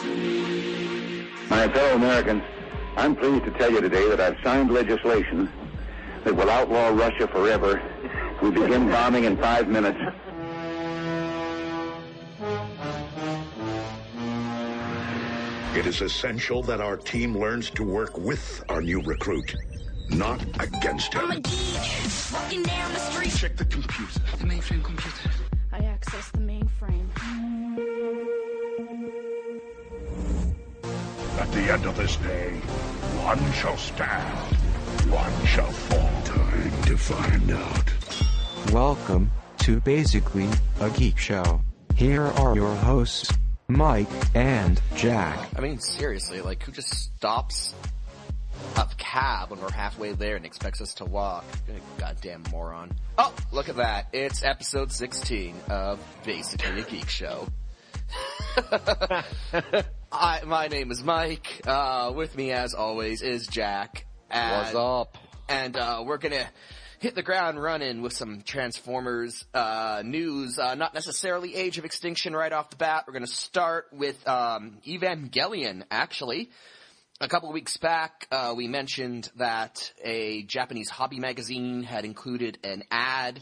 My fellow Americans, I'm pleased to tell you today that I've signed legislation that will outlaw Russia forever. We begin bombing in 5 minutes. It is essential that our team learns to work with our new recruit, not against him. I'm a geek, walking down the street. Check the computer. The mainframe computer. I access the mainframe. At the end of this day, one shall stand, one shall fall. Time to find out. Welcome to Basically a Geek Show. Here are your hosts, Mike and Jack. I mean, seriously, like, who just stops a cab when we're halfway there and expects us to walk? Goddamn moron. Oh, look at that. It's episode 16 of Basically a Geek Show. My name is Mike. With me, as always, is Jack. What's up? And we're gonna hit the ground running with some Transformers news. Not necessarily Age of Extinction right off the bat. We're gonna start with Evangelion, actually. A couple of weeks back, we mentioned that a Japanese hobby magazine had included an ad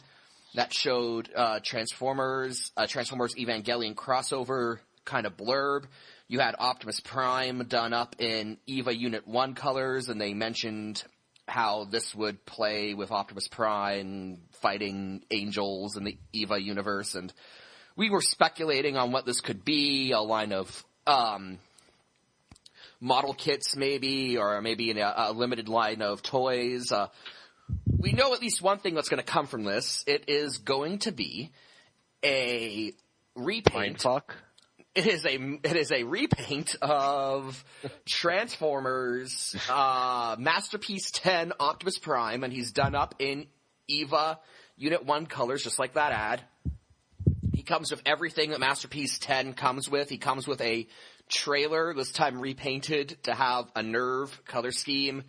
that showed Transformers Evangelion crossover kind of blurb. You had Optimus Prime done up in EVA Unit 1 colors, and they mentioned how this would play with Optimus Prime fighting angels in the EVA universe, and we were speculating on what this could be, a line of model kits maybe, or maybe a limited line of toys. We know at least one thing that's going to come from this. It is going to be a repaint. Mindfuck. It is a repaint of Transformers Masterpiece 10 Optimus Prime, and he's done up in EVA Unit 1 colors, just like that ad. He comes with everything that Masterpiece 10 comes with. He comes with a trailer, this time repainted to have a Nerve color scheme.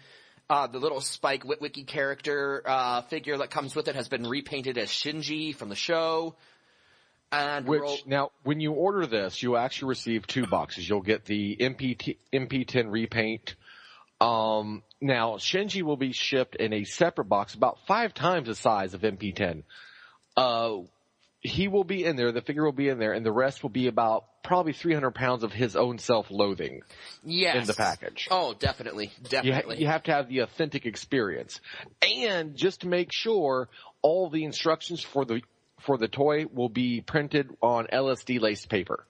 The little Spike Witwicky character figure that comes with it has been repainted as Shinji from the show. And now, when you order this, you actually receive 2 boxes. You'll get the MP10 repaint. Now, Shinji will be shipped in a separate box, about 5 times the size of MP10. He will be in there, the figure will be in there, and the rest will be about probably 300 pounds of his own self-loathing in the package. Oh, definitely. You have to have the authentic experience. And just to make sure, all the instructions for the toy will be printed on LSD laced paper.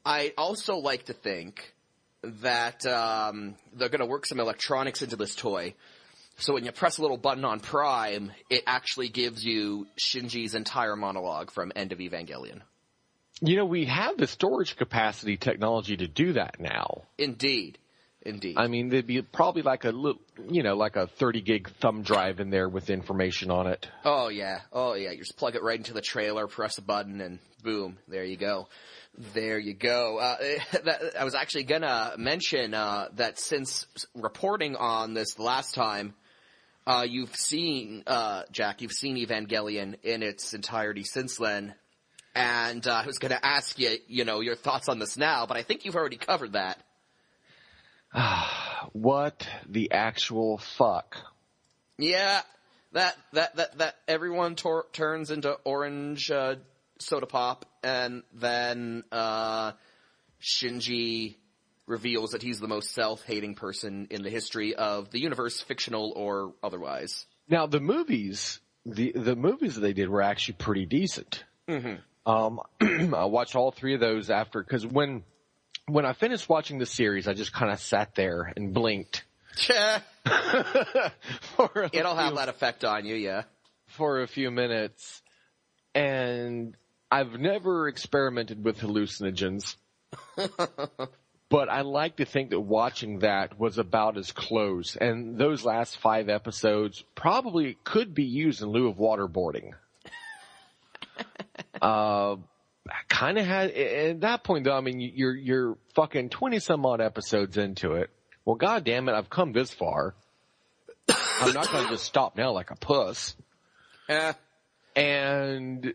I also like to think that they're going to work some electronics into this toy. So when you press a little button on Prime, it actually gives you Shinji's entire monologue from End of Evangelion. You know, we have the storage capacity technology to do that now. Indeed. I mean, there'd be probably like a little, like a 30 gig thumb drive in there with information on it. Oh yeah. You just plug it right into the trailer, press a button, and boom, there you go. I was actually gonna mention that since reporting on this the last time, you've seen Jack, you've seen Evangelion in its entirety since then, and I was gonna ask you, your thoughts on this now, but I think you've already covered that. What the actual fuck? Yeah, that everyone turns into orange soda pop, and then Shinji reveals that he's the most self-hating person in the history of the universe, fictional or otherwise. Now, the movies, the movies that they did were actually pretty decent. Mm-hmm. I watched all 3 of those after, because when I finished watching the series, I just kind of sat there and blinked. It'll have that effect on you, yeah. For a few minutes. And I've never experimented with hallucinogens. But I like to think that watching that was about as close. And those last 5 episodes probably could be used in lieu of waterboarding. Kind of had, at that point though, I mean, you're fucking 20 some odd episodes into it. Well, goddamn it, I've come this far. I'm not going to just stop now like a puss. And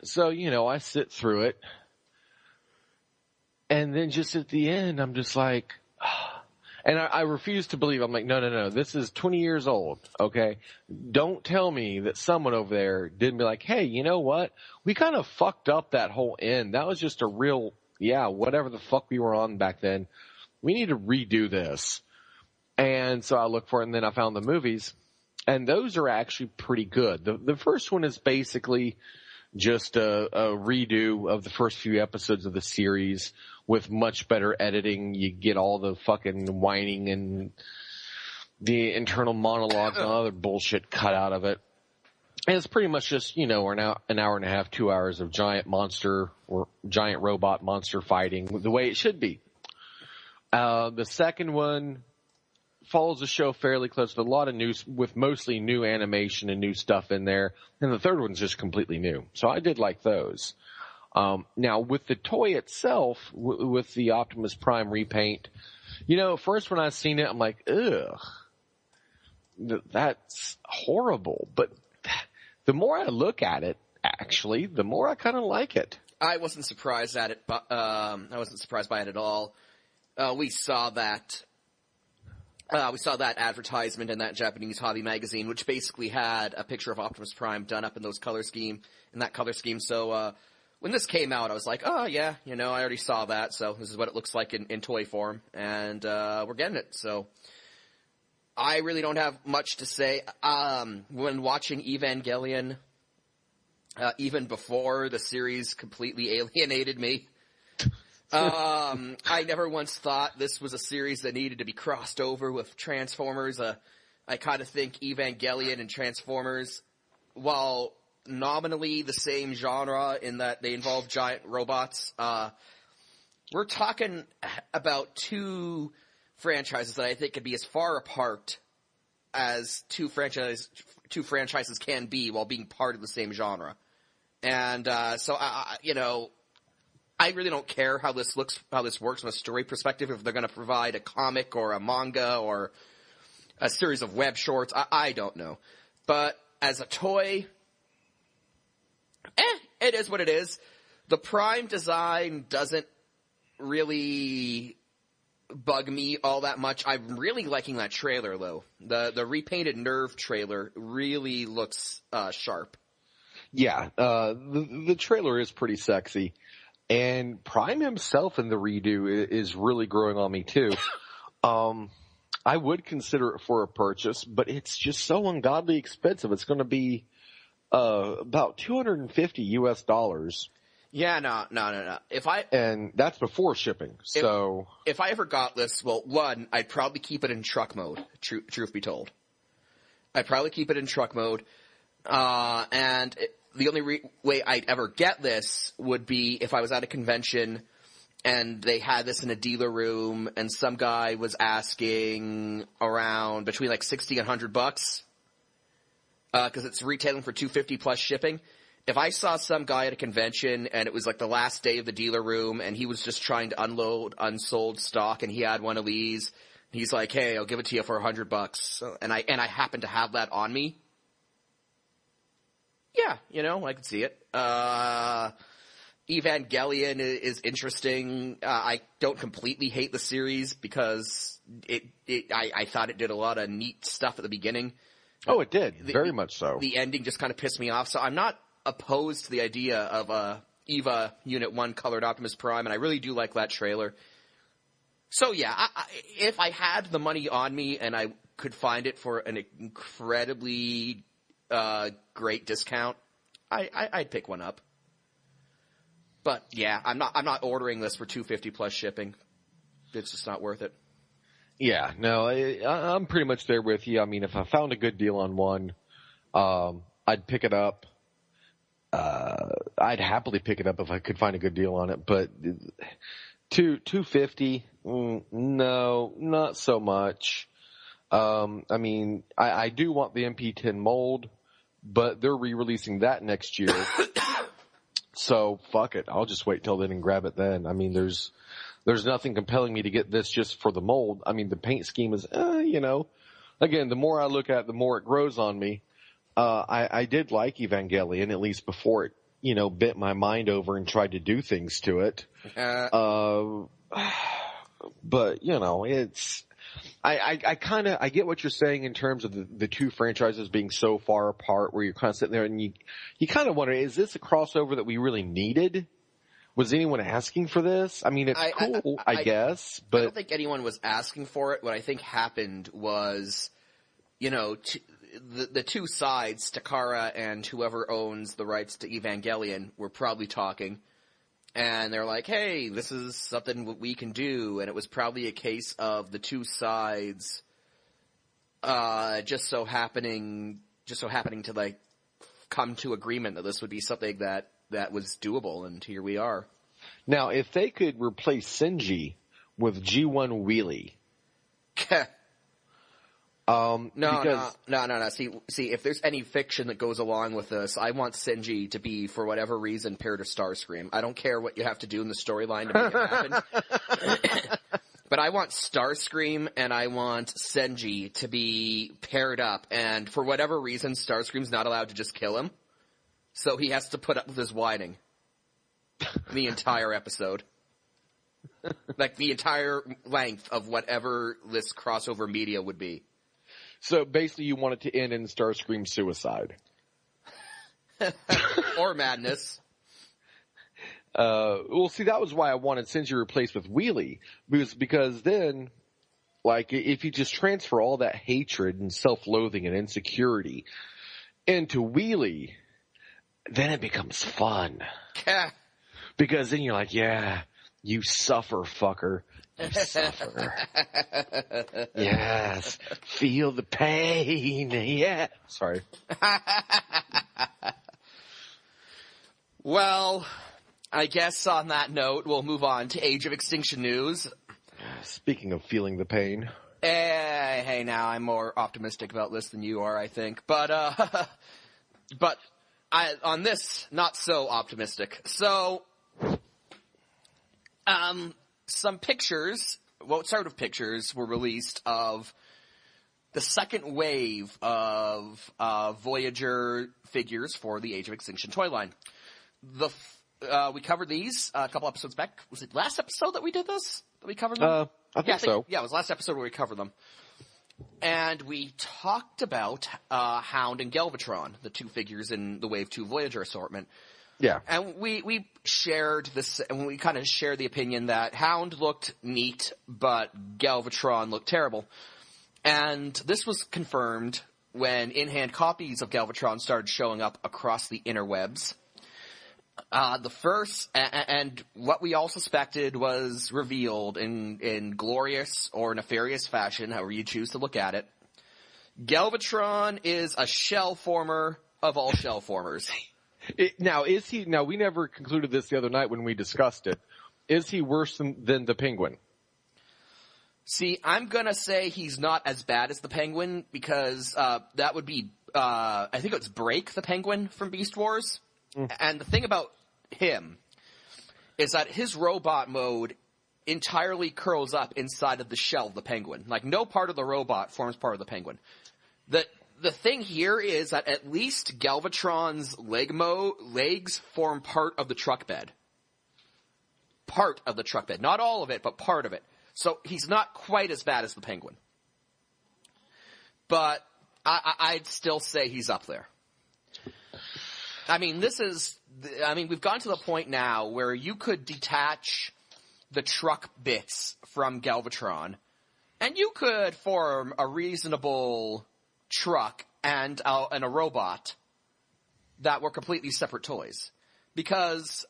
so, I sit through it. And then just at the end, I'm just like, and I refuse to believe. I'm like, no. This is 20 years old, okay? Don't tell me that someone over there didn't be like, hey, you know what? We kind of fucked up that whole end. That was just a real, whatever the fuck we were on back then. We need to redo this. And so I looked for it, and then I found the movies. And those are actually pretty good. The first one is basically just a redo of the first few episodes of the series with much better editing. You get all the fucking whining and the internal monologues and other bullshit cut out of it. And it's pretty much just, an hour and a half, 2 hours of giant robot monster fighting the way it should be. The second one follows the show fairly close with a lot of news, with mostly new animation and new stuff in there. And the third one's just completely new. So I did like those. Now with the toy itself, with the Optimus Prime repaint, first when I seen it, I'm like, ugh, that's horrible. But the more I look at it, actually, the more I kind of like it. I wasn't surprised at it, but I wasn't surprised by it at all. We saw that advertisement in that Japanese hobby magazine, which basically had a picture of Optimus Prime done up in that color scheme. So, when this came out, I was like, oh yeah, I already saw that. So this is what it looks like in toy form, and, we're getting it. So I really don't have much to say. When watching Evangelion, even before the series completely alienated me, I never once thought this was a series that needed to be crossed over with Transformers. I kind of think Evangelion and Transformers, while nominally the same genre in that they involve giant robots, we're talking about two franchises that I think could be as far apart as two franchises can be while being part of the same genre. And so I really don't care how this works from a story perspective, if they're going to provide a comic or a manga or a series of web shorts. I don't know. But as a toy, it is what it is. The Prime design doesn't really bug me all that much. I'm really liking that trailer, though. The repainted Nerve trailer really looks sharp. Yeah, the trailer is pretty sexy. And Prime himself in the redo is really growing on me too. I would consider it for a purchase, but it's just so ungodly expensive. It's going to be about $250 US. Yeah, no. And that's before shipping. So if I ever got this, well, one, I'd probably keep it in truck mode. Truth be told, I'd probably keep it in truck mode. And the only way I'd ever get this would be if I was at a convention and they had this in a dealer room and some guy was asking around between like $60 and $100, cause it's retailing for $250 plus shipping. If I saw some guy at a convention and it was like the last day of the dealer room and he was just trying to unload unsold stock and he had one of these, he's like, hey, I'll give it to you for $100. And I happen to have that on me. Yeah, I can see it. Evangelion is interesting. I don't completely hate the series because I thought it did a lot of neat stuff at the beginning. Oh, it did. Very much so. The ending just kind of pissed me off. So I'm not opposed to the idea of EVA Unit 1 colored Optimus Prime, and I really do like that trailer. So yeah, if I had the money on me and I could find it for an incredibly great discount, I'd pick one up. But yeah, I'm not ordering this for $250 plus shipping. It's just not worth it. Yeah, no, I'm pretty much there with you. I mean, if I found a good deal on one, I'd pick it up. I'd happily pick it up if I could find a good deal on it. But $250, no, not so much. I mean, I do want the MP10 mold, but they're re-releasing that next year. So fuck it. I'll just wait till then and grab it then. I mean, there's nothing compelling me to get this just for the mold. I mean, the paint scheme is, again, the more I look at it, the more it grows on me. I did like Evangelion, at least before it bent my mind over and tried to do things to it. But, it's... I get what you're saying in terms of the two franchises being so far apart where you're kind of sitting there and you kind of wonder, is this a crossover that we really needed? Was anyone asking for this? I mean, it's cool, I guess, but... I don't think anyone was asking for it. What I think happened was, the two sides, Takara and whoever owns the rights to Evangelion, were probably talking. And they're like, hey, this is something we can do. And it was probably a case of the two sides just so happening to, like, come to agreement that this would be something that was doable. And here we are. Now, if they could replace Shinji with G1 Wheelie... No. See, if there's any fiction that goes along with this, I want Shinji to be, for whatever reason, paired to Starscream. I don't care what you have to do in the storyline to make it happen. But I want Starscream and I want Shinji to be paired up, and for whatever reason, Starscream's not allowed to just kill him. So he has to put up with his whining. The entire episode. Like, the entire length of whatever this crossover media would be. So basically you want it to end in Starscream suicide. Or madness. Well, see, that was why I wanted Shinji replaced with Wheelie. Because then, like, if you just transfer all that hatred and self-loathing and insecurity into Wheelie, then it becomes fun. Because then you're like, yeah, you suffer, fucker. You suffer. Yes. Feel the pain. Yeah. Sorry. Well, I guess on that note, we'll move on to Age of Extinction news. Speaking of feeling the pain. Hey, now I'm more optimistic about this than you are, I think. But on this, not so optimistic. So, some pictures, sort of pictures, were released of the second wave of Voyager figures for the Age of Extinction toy line. We covered these a couple episodes back. Was it last episode that we did this? That we covered them? I think so. Yeah, it was last episode where we covered them. And we talked about Hound and Galvatron, the two figures in the Wave 2 Voyager assortment. Yeah. And we shared this, and we kind of shared the opinion that Hound looked neat, but Galvatron looked terrible. And this was confirmed when in-hand copies of Galvatron started showing up across the interwebs. The first, and what we all suspected was revealed in glorious or nefarious fashion, however you choose to look at it. Galvatron is a shell former of all shell formers. Now, we never concluded this the other night when we discussed it. Is he worse than the Penguin? See, I'm gonna say he's not as bad as the Penguin, because, that would be, I think it's Break the Penguin from Beast Wars. And the thing about him is that his robot mode entirely curls up inside of the shell of the Penguin. Like, no part of the robot forms part of the Penguin. The thing here is that at least Galvatron's legs form part of the truck bed. Part of the truck bed. Not all of it, but part of it. So he's not quite as bad as the Penguin. But I'd still say he's up there. I mean, we've gotten to the point now where you could detach the truck bits from Galvatron, and you could form a reasonable truck and a robot that were completely separate toys. Because,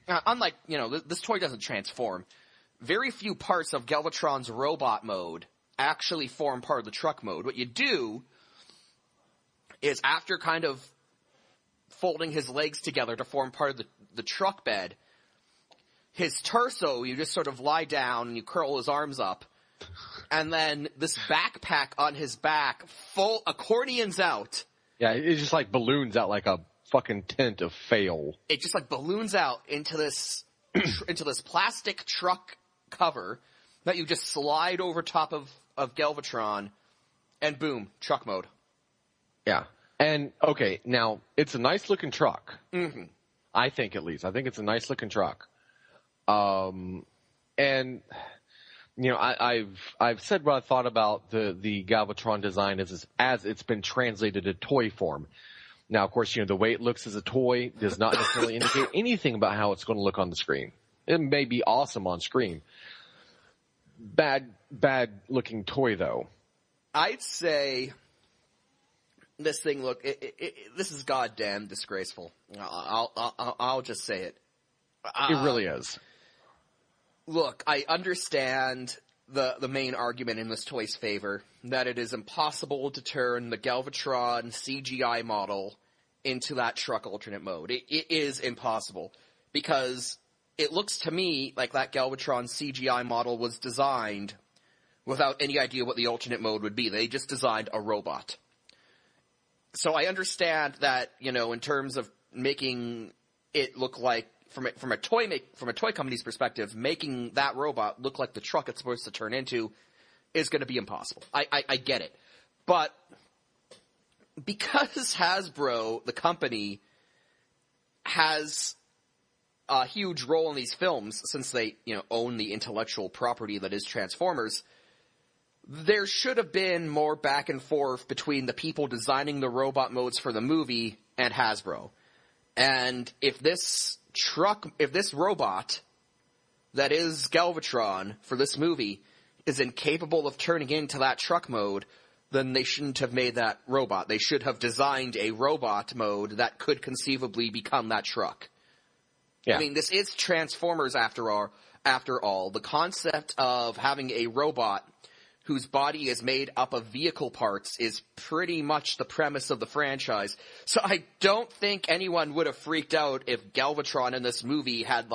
unlike, this toy doesn't transform, very few parts of Galvatron's robot mode actually form part of the truck mode. What you do is, after kind of folding his legs together to form part of the truck bed, his torso, you just sort of lie down and you curl his arms up, and then this backpack on his back full accordions out. Yeah, it just like balloons out like a fucking tent of fail. It just like balloons out into this plastic truck cover that you just slide over top of Galvatron, and boom, truck mode. Yeah. And, okay, now, it's a nice-looking truck. Mm-hmm. I think, at least. I think it's a nice looking truck. And you know, I've said what I thought about the Galvatron design as it's been translated to toy form. Now, of course, you know, the way it looks as a toy does not necessarily indicate anything about how it's going to look on the screen. It may be awesome on screen. Bad looking toy, though. I'd say this thing, this is goddamn disgraceful. I'll just say it. It really is. Look, I understand the main argument in this toy's favor, that it is impossible to turn the Galvatron CGI model into that truck alternate mode. It is impossible, because it looks to me like that Galvatron CGI model was designed without any idea what the alternate mode would be. They just designed a robot. So I understand that, you know, in terms of making it look like, from a toy company's perspective, making that robot look like the truck it's supposed to turn into is going to be impossible. I get it. But because Hasbro, the company, has a huge role in these films, since they, you know, own the intellectual property that is Transformers, there should have been more back and forth between the people designing the robot modes for the movie and Hasbro. And if this robot that is Galvatron for this movie is incapable of turning into that truck mode, then they shouldn't have made that robot. They should have designed a robot mode that could conceivably become that truck. Yeah. I mean, this is Transformers after all. The concept of having a robot whose body is made up of vehicle parts is pretty much the premise of the franchise. So I don't think anyone would have freaked out if Galvatron in this movie had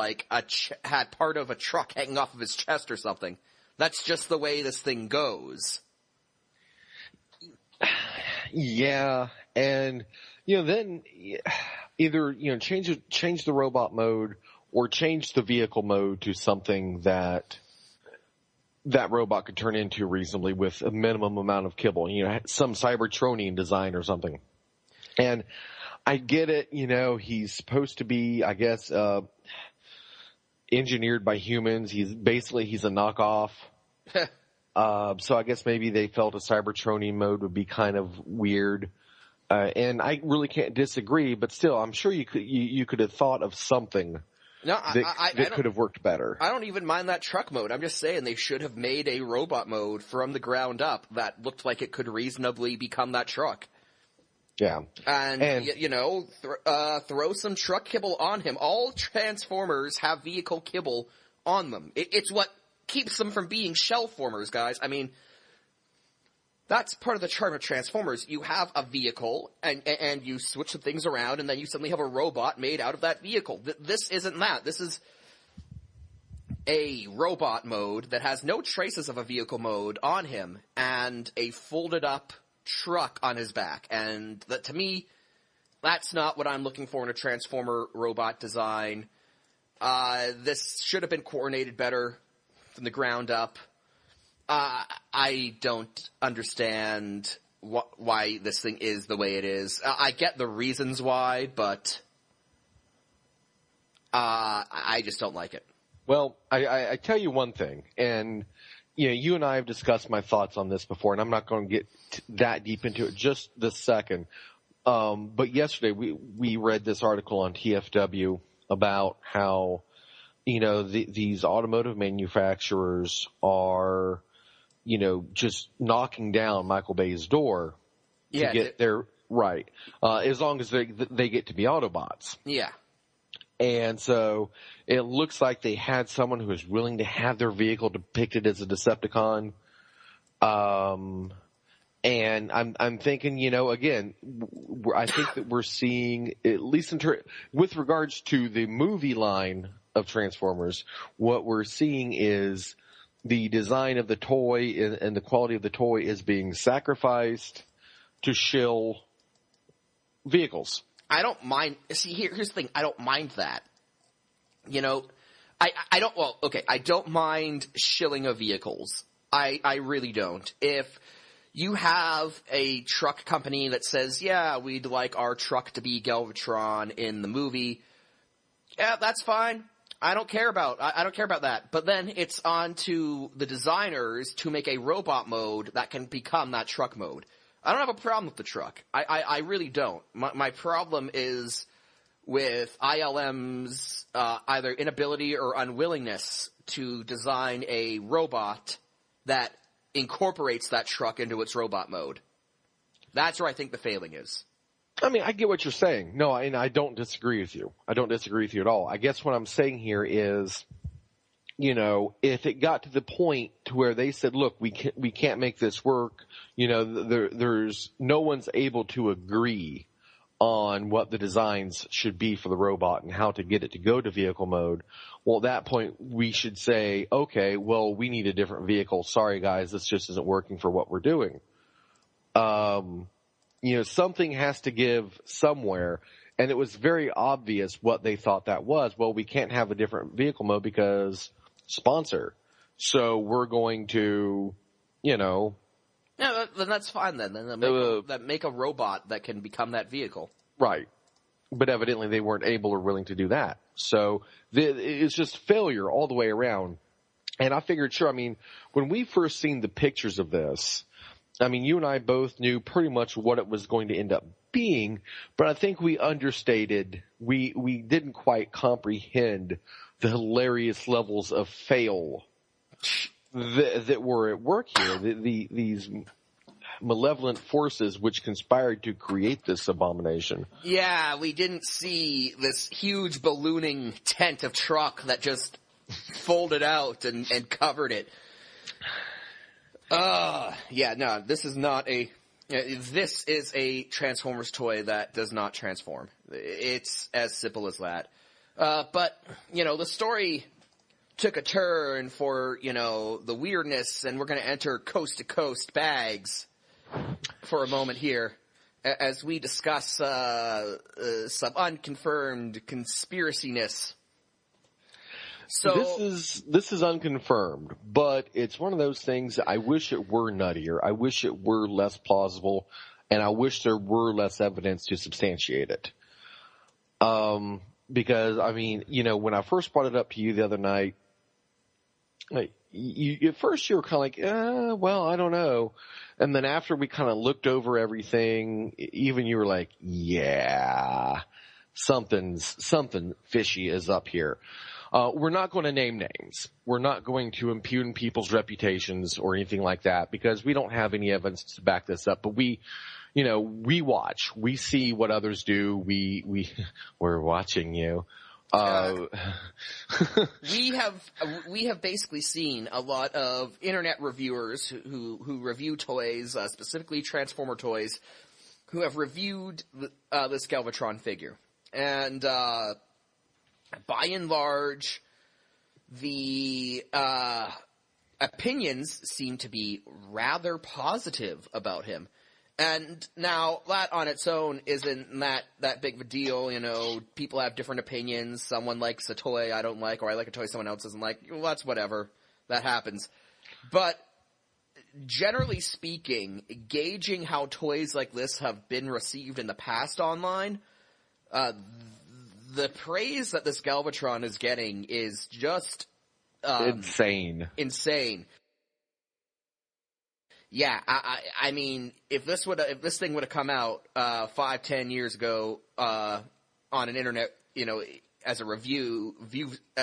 had part of a truck hanging off of his chest or something. That's just the way this thing goes. Yeah, and you know, then either, you know, change the robot mode or change the vehicle mode to something that robot could turn into reasonably with a minimum amount of kibble. You know, some Cybertronian design or something. And I get it, you know, he's supposed to be, I guess, engineered by humans. He's a knockoff. So I guess maybe they felt a Cybertronian mode would be kind of weird. And I really can't disagree, but still, I'm sure you could have thought of something that could have worked better. I don't even mind that truck mode. I'm just saying they should have made a robot mode from the ground up that looked like it could reasonably become that truck. Yeah. And you know, throw some truck kibble on him. All Transformers have vehicle kibble on them. It's what keeps them from being shell formers, guys. I mean, that's part of the charm of Transformers. You have a vehicle, and you switch some things around, and then you suddenly have a robot made out of that vehicle. This isn't that. This is a robot mode that has no traces of a vehicle mode on him, and a folded-up truck on his back. And that, to me, that's not what I'm looking for in a Transformer robot design. This should have been coordinated better from the ground up. I don't understand why this thing is the way it is. I get the reasons why, but I just don't like it. Well, I tell you one thing, and you know, you and I have discussed my thoughts on this before, and I'm not going to get that deep into it just this second. But yesterday we read this article on TFW about how, you know, these automotive manufacturers are, you know, just knocking down Michael Bay's door to get their right, as long as they get to be Autobots. Yeah. And so it looks like they had someone who was willing to have their vehicle depicted as a Decepticon. And I'm thinking, you know, again, I think that we're seeing, at least with regards to the movie line of Transformers, what we're seeing is the design of the toy and the quality of the toy is being sacrificed to shill vehicles. I don't mind. See, here's the thing. I don't mind that. You know, I don't. Well, okay. I don't mind shilling of vehicles. I really don't. If you have a truck company that says, yeah, we'd like our truck to be Galvatron in the movie, Yeah, that's fine. I don't care about that. But then it's on to the designers to make a robot mode that can become that truck mode. I don't have a problem with the truck. I really don't. My problem is with ILM's either inability or unwillingness to design a robot that incorporates that truck into its robot mode. That's where I think the failing is. I mean, I get what you're saying. No, and I don't disagree with you. I don't disagree with you at all. I guess what I'm saying here is, you know, if it got to the point to where they said, look, we can't make this work, you know, there's no one's able to agree on what the designs should be for the robot and how to get it to go to vehicle mode. Well, at that point, we should say, okay, well, we need a different vehicle. Sorry, guys, this just isn't working for what we're doing. You know, something has to give somewhere, and it was very obvious what they thought that was. Well, we can't have a different vehicle mode because sponsor. So we're going to, you know. Yeah, then that's fine then. Then make a robot that can become that vehicle. Right. But evidently they weren't able or willing to do that. So it's just failure all the way around. And I figured, sure, I mean, when we first seen the pictures of this, I mean, you and I both knew pretty much what it was going to end up being, but I think we understated, we didn't quite comprehend the hilarious levels of fail that were at work here. These malevolent forces which conspired to create this abomination. Yeah, we didn't see this huge ballooning tent of truck that just folded out and covered it. Yeah, no, this is a Transformers toy that does not transform. It's as simple as that. But, you know, the story took a turn for, you know, the weirdness, and we're going to enter coast-to-coast bags for a moment here as we discuss some unconfirmed conspiracy-ness. So this is unconfirmed, but it's one of those things that I wish it were nuttier. I wish it were less plausible, and I wish there were less evidence to substantiate it. Because, I mean, you know, when I first brought it up to you the other night, at first you were kind of like, well, I don't know. And then after we kind of looked over everything, even you were like, yeah, something fishy is up here. We're not going to name names. We're not going to impugn people's reputations or anything like that because we don't have any evidence to back this up. But we watch. We see what others do. We're watching you. We have basically seen a lot of internet reviewers who review toys, specifically Transformer toys, who have reviewed this Galvatron figure. And by and large, the opinions seem to be rather positive about him. And now, that on its own isn't that big of a deal, you know, people have different opinions, someone likes a toy I don't like, or I like a toy someone else doesn't like, well, that's whatever, that happens. But, generally speaking, gauging how toys like this have been received in the past online, the praise that this Galvatron is getting is just insane. Yeah, I mean, if this thing would have come out 5-10 years ago on an internet, you know, as a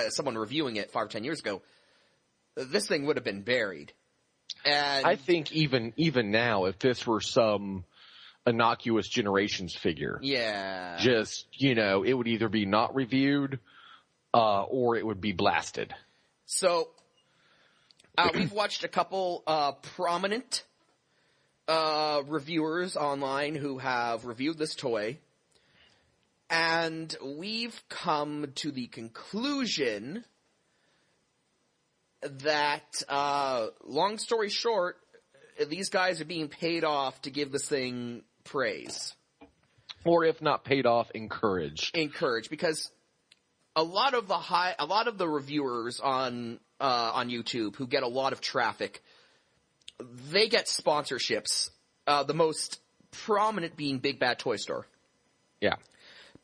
someone reviewing it 5 or 10 years ago, this thing would have been buried. And I think even now, if this were some innocuous Generations figure, yeah, just, you know, it would either be not reviewed or it would be blasted. So we've watched a couple prominent reviewers online who have reviewed this toy, and we've come to the conclusion that, long story short, these guys are being paid off to give this thing praise. Or if not paid off, encouraged. Because a lot of the reviewers on YouTube who get a lot of traffic, they get sponsorships. The most prominent being Big Bad Toy Store. Yeah.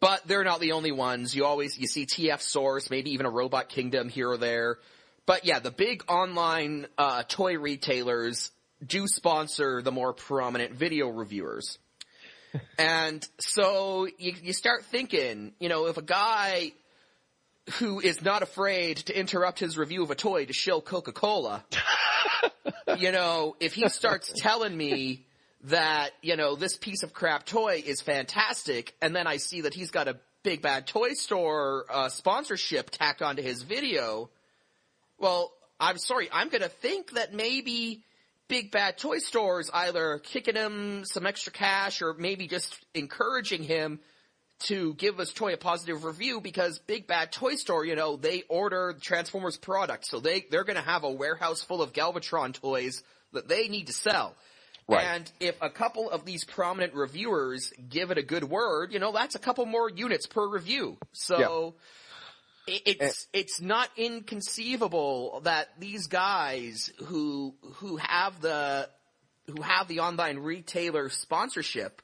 But they're not the only ones. You see TF Source, maybe even a Robot Kingdom here or there. But yeah, the big online toy retailers do sponsor the more prominent video reviewers. And so you start thinking, if a guy who is not afraid to interrupt his review of a toy to shill Coca-Cola, if he starts telling me that, this piece of crap toy is fantastic, and then I see that he's got a Big Bad Toy Store sponsorship tacked onto his video, well, I'm sorry, I'm gonna think that maybe Big Bad Toy Store is either kicking him some extra cash or maybe just encouraging him to give this toy a positive review, because Big Bad Toy Store, they order Transformers products, so they're gonna have a warehouse full of Galvatron toys that they need to sell. Right. And if a couple of these prominent reviewers give it a good word, that's a couple more units per review. So it's not inconceivable that these guys who have the online retailer sponsorship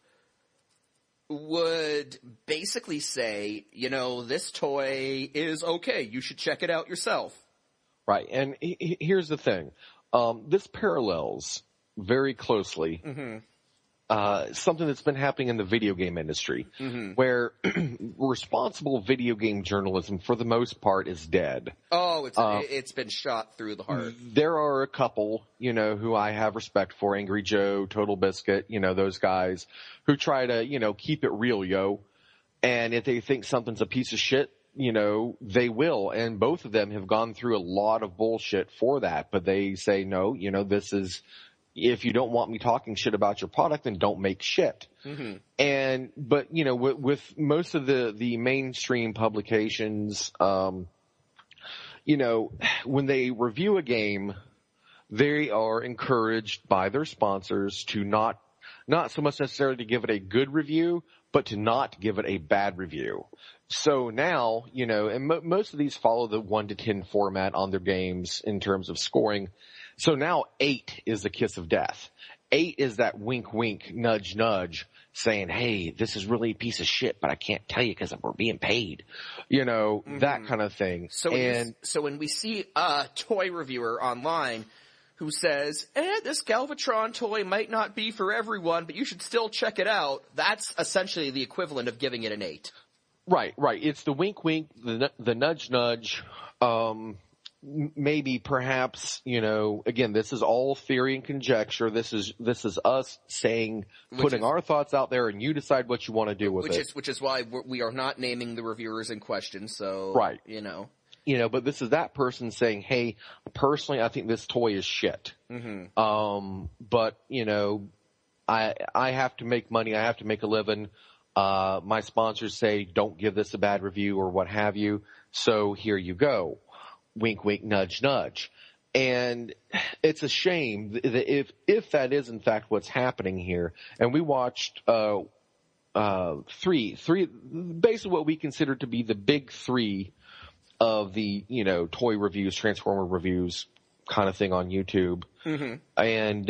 would basically say, this toy is okay. You should check it out yourself. Right. And here's the thing. This parallels very closely something that's been happening in the video game industry, where responsible video game journalism, for the most part, is dead. Oh, it's been shot through the heart. There are a couple, who I have respect for, Angry Joe, Total Biscuit, those guys who try to, keep it real, yo. And if they think something's a piece of shit, they will. And both of them have gone through a lot of bullshit for that. But they say, no, this is, if you don't want me talking shit about your product, then don't make shit. But with most of the mainstream publications, when they review a game, they are encouraged by their sponsors to not so much necessarily to give it a good review, but to not give it a bad review. So now, and most of these follow the 1 to 10 format on their games in terms of scoring. So now 8 is the kiss of death. 8 is that wink, wink, nudge, nudge, saying, hey, this is really a piece of shit, but I can't tell you because we're being paid. That kind of thing. So when we see a toy reviewer online who says, this Galvatron toy might not be for everyone, but you should still check it out, that's essentially the equivalent of giving it an 8. Right. It's the wink, wink, the nudge, nudge, maybe perhaps, again, this is all theory and conjecture. This is us saying, putting our thoughts out there, and you decide what you want to do with it. Which is why we are not naming the reviewers in question. So, right. But this is that person saying, hey, personally, I think this toy is shit. But, I have to make money. I have to make a living. My sponsors say, don't give this a bad review or what have you. So here you go. Wink, wink, nudge, nudge. And it's a shame that if that is in fact what's happening here, and we watched, three, basically what we consider to be the big 3 of the, toy reviews, Transformer reviews kind of thing on YouTube. And,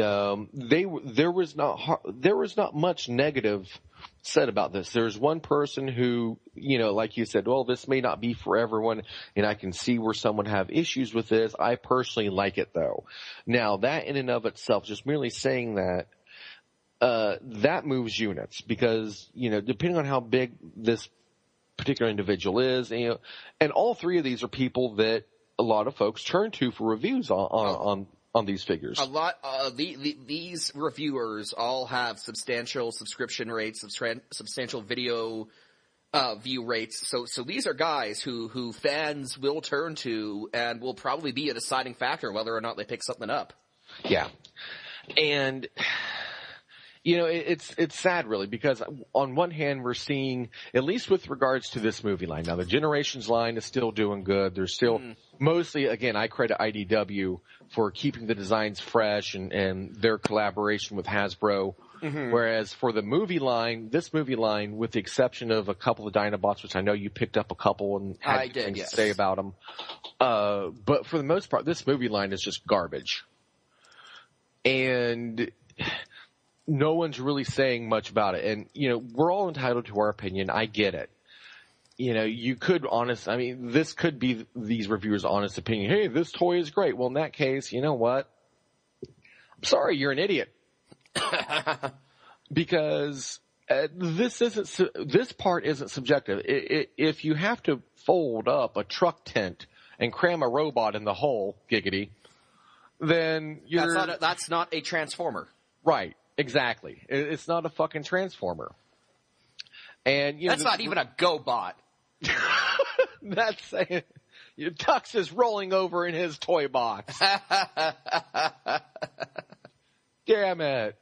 there was not much negative said about this. There's one person who, like you said, well, this may not be for everyone, and I can see where someone have issues with this. I personally like it, though. Now, that in and of itself, just merely saying that, that moves units, because, depending on how big this particular individual is, and all 3 of these are people that a lot of folks turn to for reviews on these figures. A lot, these reviewers all have substantial subscription rates, substantial video view rates. So these are guys who fans will turn to and will probably be a deciding factor whether or not they pick something up. Yeah. And it's sad really, because on one hand we're seeing, at least with regards to this movie line, now the Generations line is still doing good. There's still mostly, again, I credit IDW for keeping the designs fresh and their collaboration with Hasbro. Whereas for the movie line, this movie line, with the exception of a couple of Dinobots, which I know you picked up a couple and had things to say about them. But for the most part, this movie line is just garbage. And no one's really saying much about it. And, we're all entitled to our opinion. I get it. you could this could be these reviewers' honest opinion. Hey, this toy is great. Well, in that case, you know what? I'm sorry, you're an idiot. Because this part isn't subjective. If you have to fold up a truck tent and cram a robot in the hole, giggity, then that's not a transformer. Right, exactly. It's not a fucking transformer. And that's not even a GoBot. That's saying Tux is rolling over in his toy box. Damn it.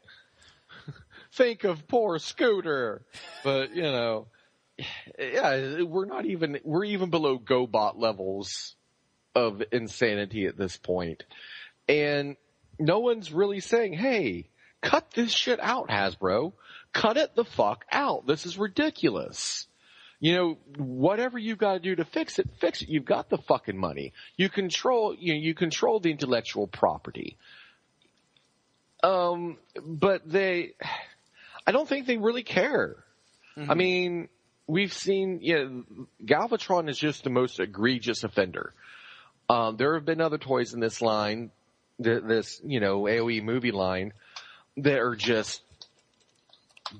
Think of poor Scooter. But, we're even below GoBot levels of insanity at this point. And no one's really saying, hey, cut this shit out, Hasbro. Cut it the fuck out. This is ridiculous. Whatever you got to do to fix it, fix it. You've got the fucking money. You control the intellectual property. But I don't think they really care. Mm-hmm. I mean, we've seen, Galvatron is just the most egregious offender. There have been other toys in this line, this AOE movie line, that are just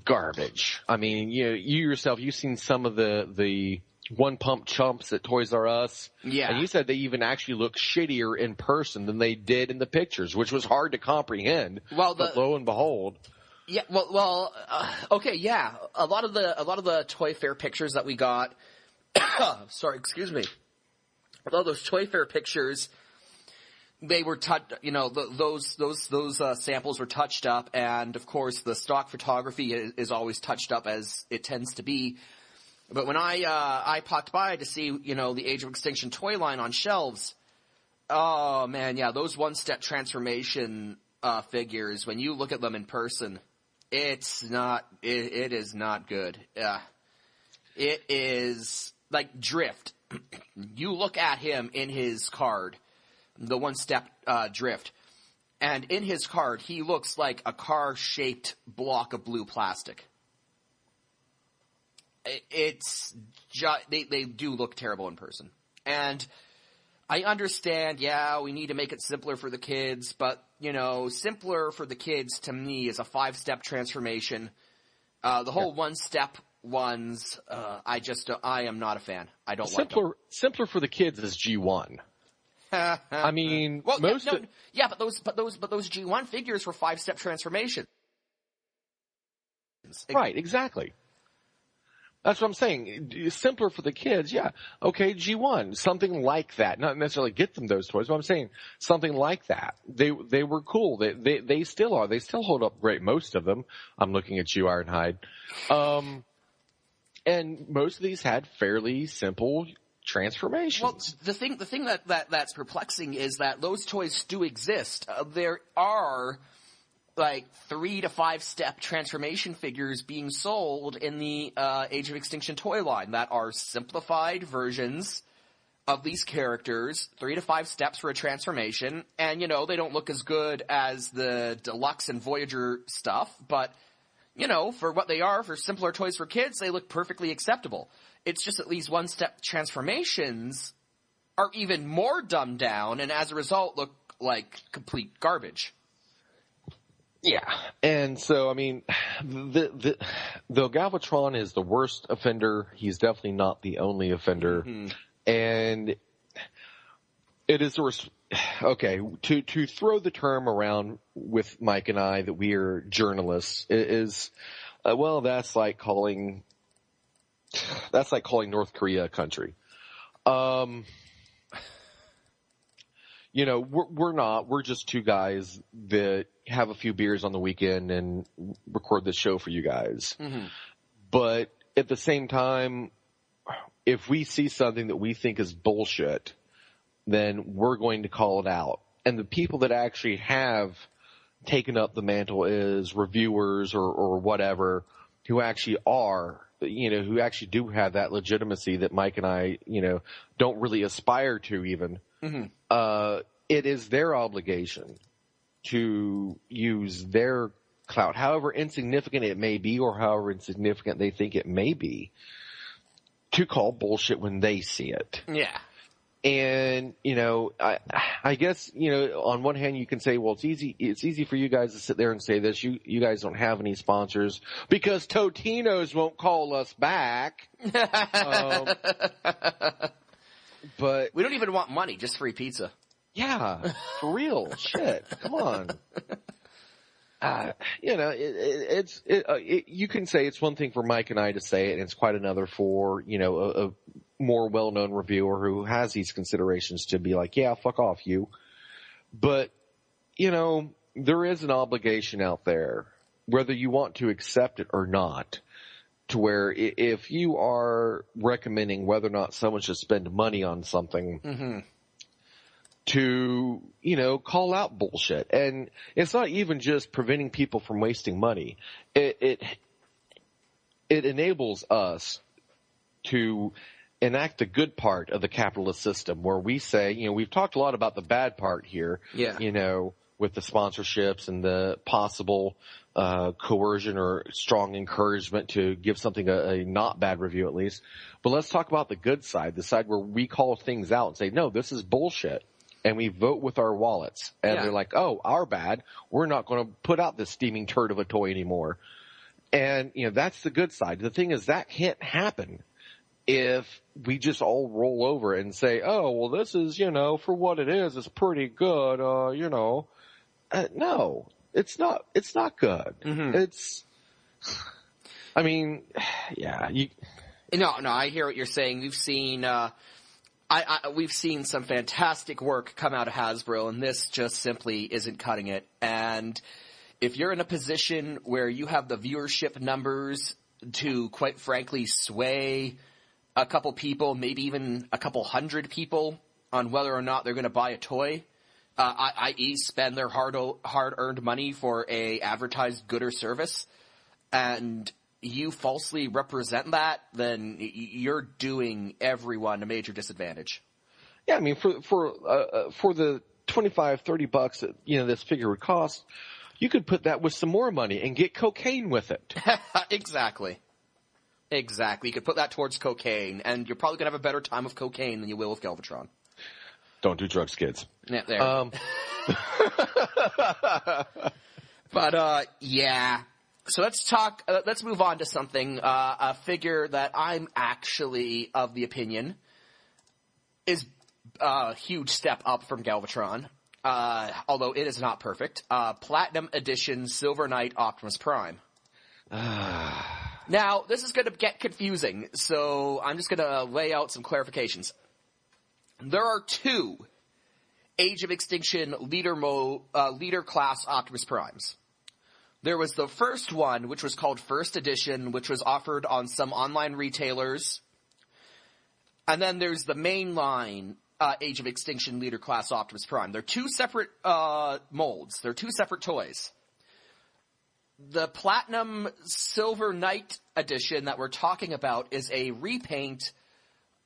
garbage. I mean, you yourself, you've seen some of the one pump chumps at Toys R Us. Yeah. And you said they even actually look shittier in person than they did in the pictures, which was hard to comprehend. Well, but lo and behold. Yeah. Okay. Yeah. A lot of the Toy Fair pictures that we got. Sorry. Excuse me. A lot of those Toy Fair pictures, they were those samples were touched up, and of course the stock photography is always touched up as it tends to be. But when I popped by to see, the Age of Extinction toy line on shelves, oh man, yeah, those one-step transformation figures, when you look at them in person, it is not good. It is like Drift. You look at him in his card, the one-step Drift, and in his card, he looks like a car-shaped block of blue plastic. They do look terrible in person. And I understand, we need to make it simpler for the kids, but, simpler for the kids to me is a 5-step transformation. The whole one-step ones, I am not a fan. I don't like them. Simpler for the kids is G1. I mean, but those G1 figures were 5-step transformations. Right, exactly. That's what I'm saying. Simpler for the kids, yeah. Okay, G1, something like that. Not necessarily get them those toys, but I'm saying something like that. They were cool. They still are. They still hold up great. Most of them. I'm looking at you, Ironhide. And most of these had fairly simple transformations. Well, the thing that's perplexing is that those toys do exist. There are 3 to 5 step transformation figures being sold in the Age of Extinction toy line that are simplified versions of these characters, 3 to 5 steps for a transformation, and they don't look as good as the Deluxe and Voyager stuff, but for what they are, for simpler toys for kids, they look perfectly acceptable. It's just that these one-step transformations are even more dumbed down, and as a result look like complete garbage. Yeah, and so, I mean, the Galvatron is the worst offender. He's definitely not the only offender. Mm-hmm. And it is to throw the term around with Mike and I that we are journalists is, that's like calling North Korea a country. We're not. We're just two guys that have a few beers on the weekend and record this show for you guys. Mm-hmm. But at the same time, if we see something that we think is bullshit, then we're going to call it out. And the people that actually have taken up the mantle as reviewers or whatever, who actually are, who actually do have that legitimacy that Mike and I, don't really aspire to even. Mm-hmm. It is their obligation to use their clout, however insignificant it may be or however insignificant they think it may be, to call bullshit when they see it. Yeah. And, I guess, on one hand you can say, well, it's easy for you guys to sit there and say this. You guys don't have any sponsors because Totino's won't call us back. But we don't even want money, just free pizza. Yeah, for real. Shit. Come on. You can say it's one thing for Mike and I to say it, and it's quite another for, a more well-known reviewer who has these considerations to be like, yeah, fuck off, you. But, there is an obligation out there, whether you want to accept it or not, to where if you are recommending whether or not someone should spend money on something, to, call out bullshit. And it's not even just preventing people from wasting money. It enables us to enact the good part of the capitalist system where we say, we've talked a lot about the bad part here, with the sponsorships and the possible coercion or strong encouragement to give something a not bad review at least. But let's talk about the good side, the side where we call things out and say, no, this is bullshit. And we vote with our wallets. And they're like, oh, our bad. We're not going to put out this steaming turd of a toy anymore. And, that's the good side. The thing is that can't happen if we just all roll over and say, oh, well, this is, for what it is, it's pretty good, no, it's not good. It's, yeah. No, I hear what you're saying. We've seen, we've seen some fantastic work come out of Hasbro, and this just simply isn't cutting it. And if you're in a position where you have the viewership numbers to, quite frankly, sway a couple people, maybe even a couple hundred people on whether or not they're going to buy a toy, i.e. spend their hard-earned money for a advertised good or service, and you falsely represent that, then you're doing everyone a major disadvantage. Yeah, for the $25-$30 that this figure would cost, you could put that with some more money and get cocaine with it. Exactly. You could put that towards cocaine, and you're probably gonna have a better time with cocaine than you will with Galvatron. Don't do drugs, kids. Yeah, there. But yeah. So let's move on to something, a figure that I'm actually of the opinion is a huge step up from Galvatron, although it is not perfect. Platinum Edition Silver Knight Optimus Prime. Now, this is going to get confusing, so I'm just going to lay out some clarifications. There are two Age of Extinction leader class Optimus Primes. There was the first one, which was called First Edition, which was offered on some online retailers. And then there's the mainline Age of Extinction Leader Class Optimus Prime. They're two separate molds. They're two separate toys. The Platinum Silver Knight Edition that we're talking about is a repaint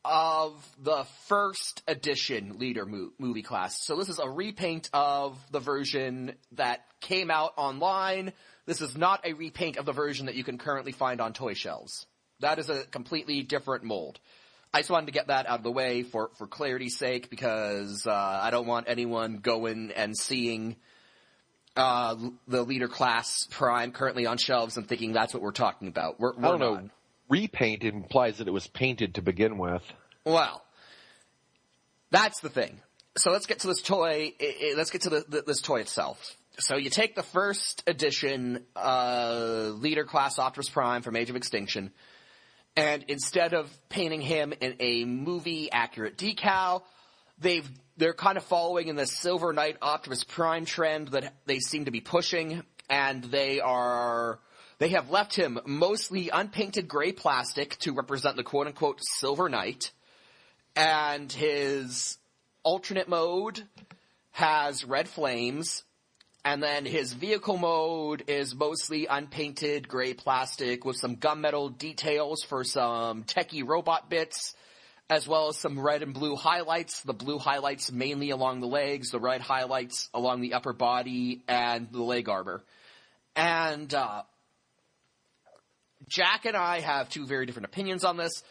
of the First Edition Leader movie class. So this is a repaint of the version that came out online. This is not a repaint of the version that you can currently find on toy shelves. That is a completely different mold. I just wanted to get that out of the way for clarity's sake, because I don't want anyone going and seeing the Leader Class Prime currently on shelves and thinking that's what we're talking about. We're I don't not. know. Repaint implies that it was painted to begin with. Well, that's the thing. So let's get to this toy. Let's get to this toy itself. So you take the First Edition Leader Class Optimus Prime from Age of Extinction, and instead of painting him in a movie-accurate decal, they're kind of following in the Silver Knight Optimus Prime trend that they seem to be pushing, and they have left him mostly unpainted gray plastic to represent the quote-unquote Silver Knight, and his alternate mode has red flames, and then his vehicle mode is mostly unpainted gray plastic with some gunmetal details for some techie robot bits, as well as some red and blue highlights. The blue highlights mainly along the legs, the red highlights along the upper body and the leg armor. And Jack and I have two very different opinions on this.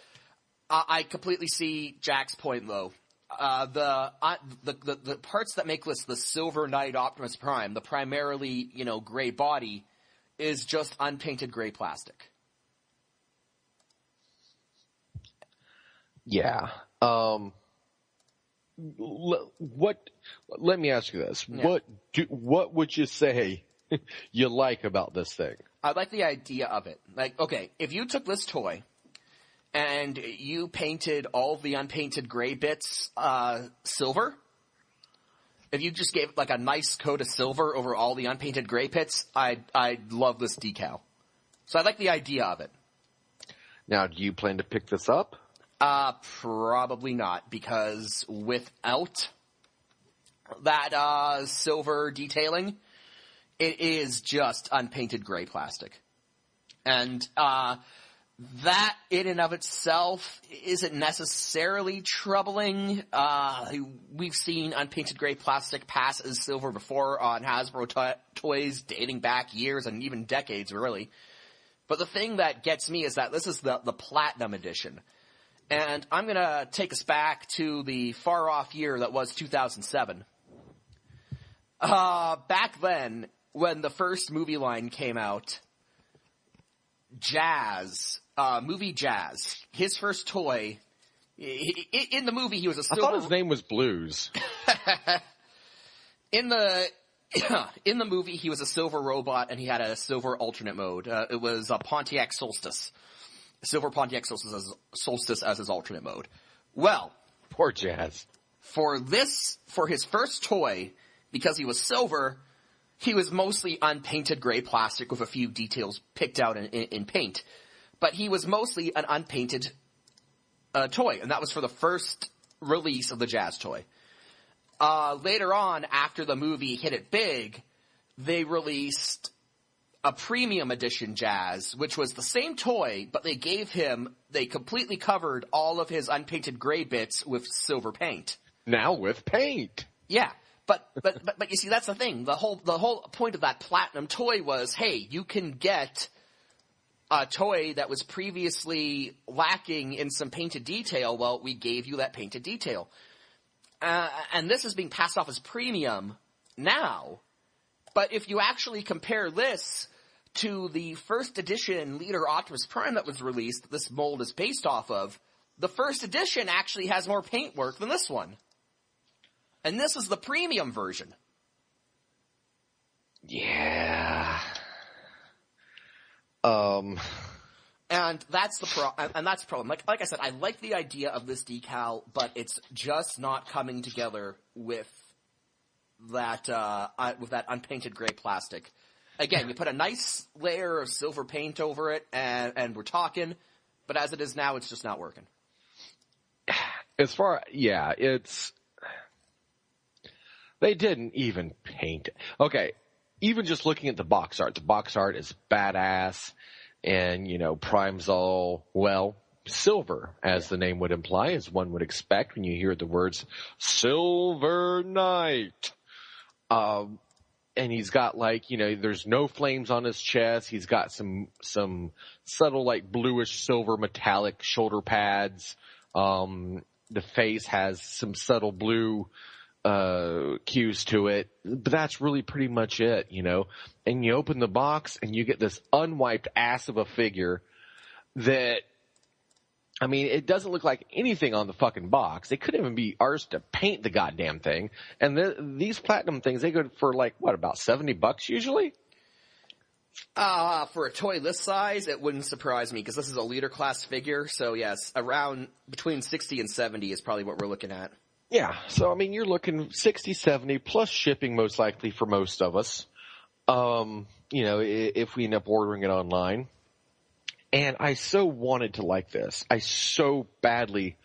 I completely see Jack's point, though. The parts that make this the Silver Knight Optimus Prime, the primarily, gray body, is just unpainted gray plastic. Yeah. Let me ask you this. Yeah. What would you say you like about this thing? I like the idea of it. Like, okay, if you took this toy and you painted all of the unpainted gray bits silver, if you just gave like a nice coat of silver over all the unpainted gray bits, I'd love this decal. So I like the idea of it. Now, do you plan to pick this up? Probably not, because without that silver detailing, it is just unpainted gray plastic. And that in and of itself isn't necessarily troubling. We've seen unpainted gray plastic pass as silver before on Hasbro toys dating back years and even decades, really. But the thing that gets me is that this is the Platinum Edition. And I'm going to take us back to the far-off year that was 2007. Back then, when the first movie line came out, Jazz, movie Jazz, his first toy, in the movie he was a silver... I thought his name was Blues. In the movie he was a silver robot and he had a silver alternate mode. It was a Pontiac Solstice. Silver Pontiac Solstice as his alternate mode. Well... Poor Jazz. For his first toy, because he was silver, he was mostly unpainted gray plastic with a few details picked out in paint. But he was mostly an unpainted toy, and that was for the first release of the Jazz toy. Later on, after the movie hit it big, they released a premium edition Jazz, which was the same toy, but they completely covered all of his unpainted gray bits with silver paint. Now with paint. Yeah. But you see, that's the thing. The whole point of that Platinum toy was, hey, you can get a toy that was previously lacking in some painted detail. Well, we gave you that painted detail. And this is being passed off as premium now. But if you actually compare this to the first edition Leader Optimus Prime that was released, that this mold is based off of, the first edition actually has more paintwork than this one. And this is the premium version. Yeah. And that's the problem. Like I said, I like the idea of this decal, but it's just not coming together with that unpainted gray plastic. Again, you put a nice layer of silver paint over it, and we're talking. But as it is now, it's just not working. They didn't even paint it. Okay, even just looking at the box art is badass, and, Prime's all, silver, as the name would imply, as one would expect when you hear the words Silver Knight. And he's got there's no flames on his chest. He's got some subtle bluish silver metallic shoulder pads. The face has some subtle blue cues to it, but that's really pretty much it, And you open the box and you get this unwiped ass of a figure that, it doesn't look like anything on the fucking box. They couldn't even be arsed to paint the goddamn thing. And these Platinum things, they go for about $70 usually? For a toy this size, it wouldn't surprise me, because this is a Leader class figure. So yes, around between 60 and 70 is probably what we're looking at. Yeah, so you're looking 60, 70 plus shipping most likely for most of us. If we end up ordering it online. And I so wanted to like this. I so badly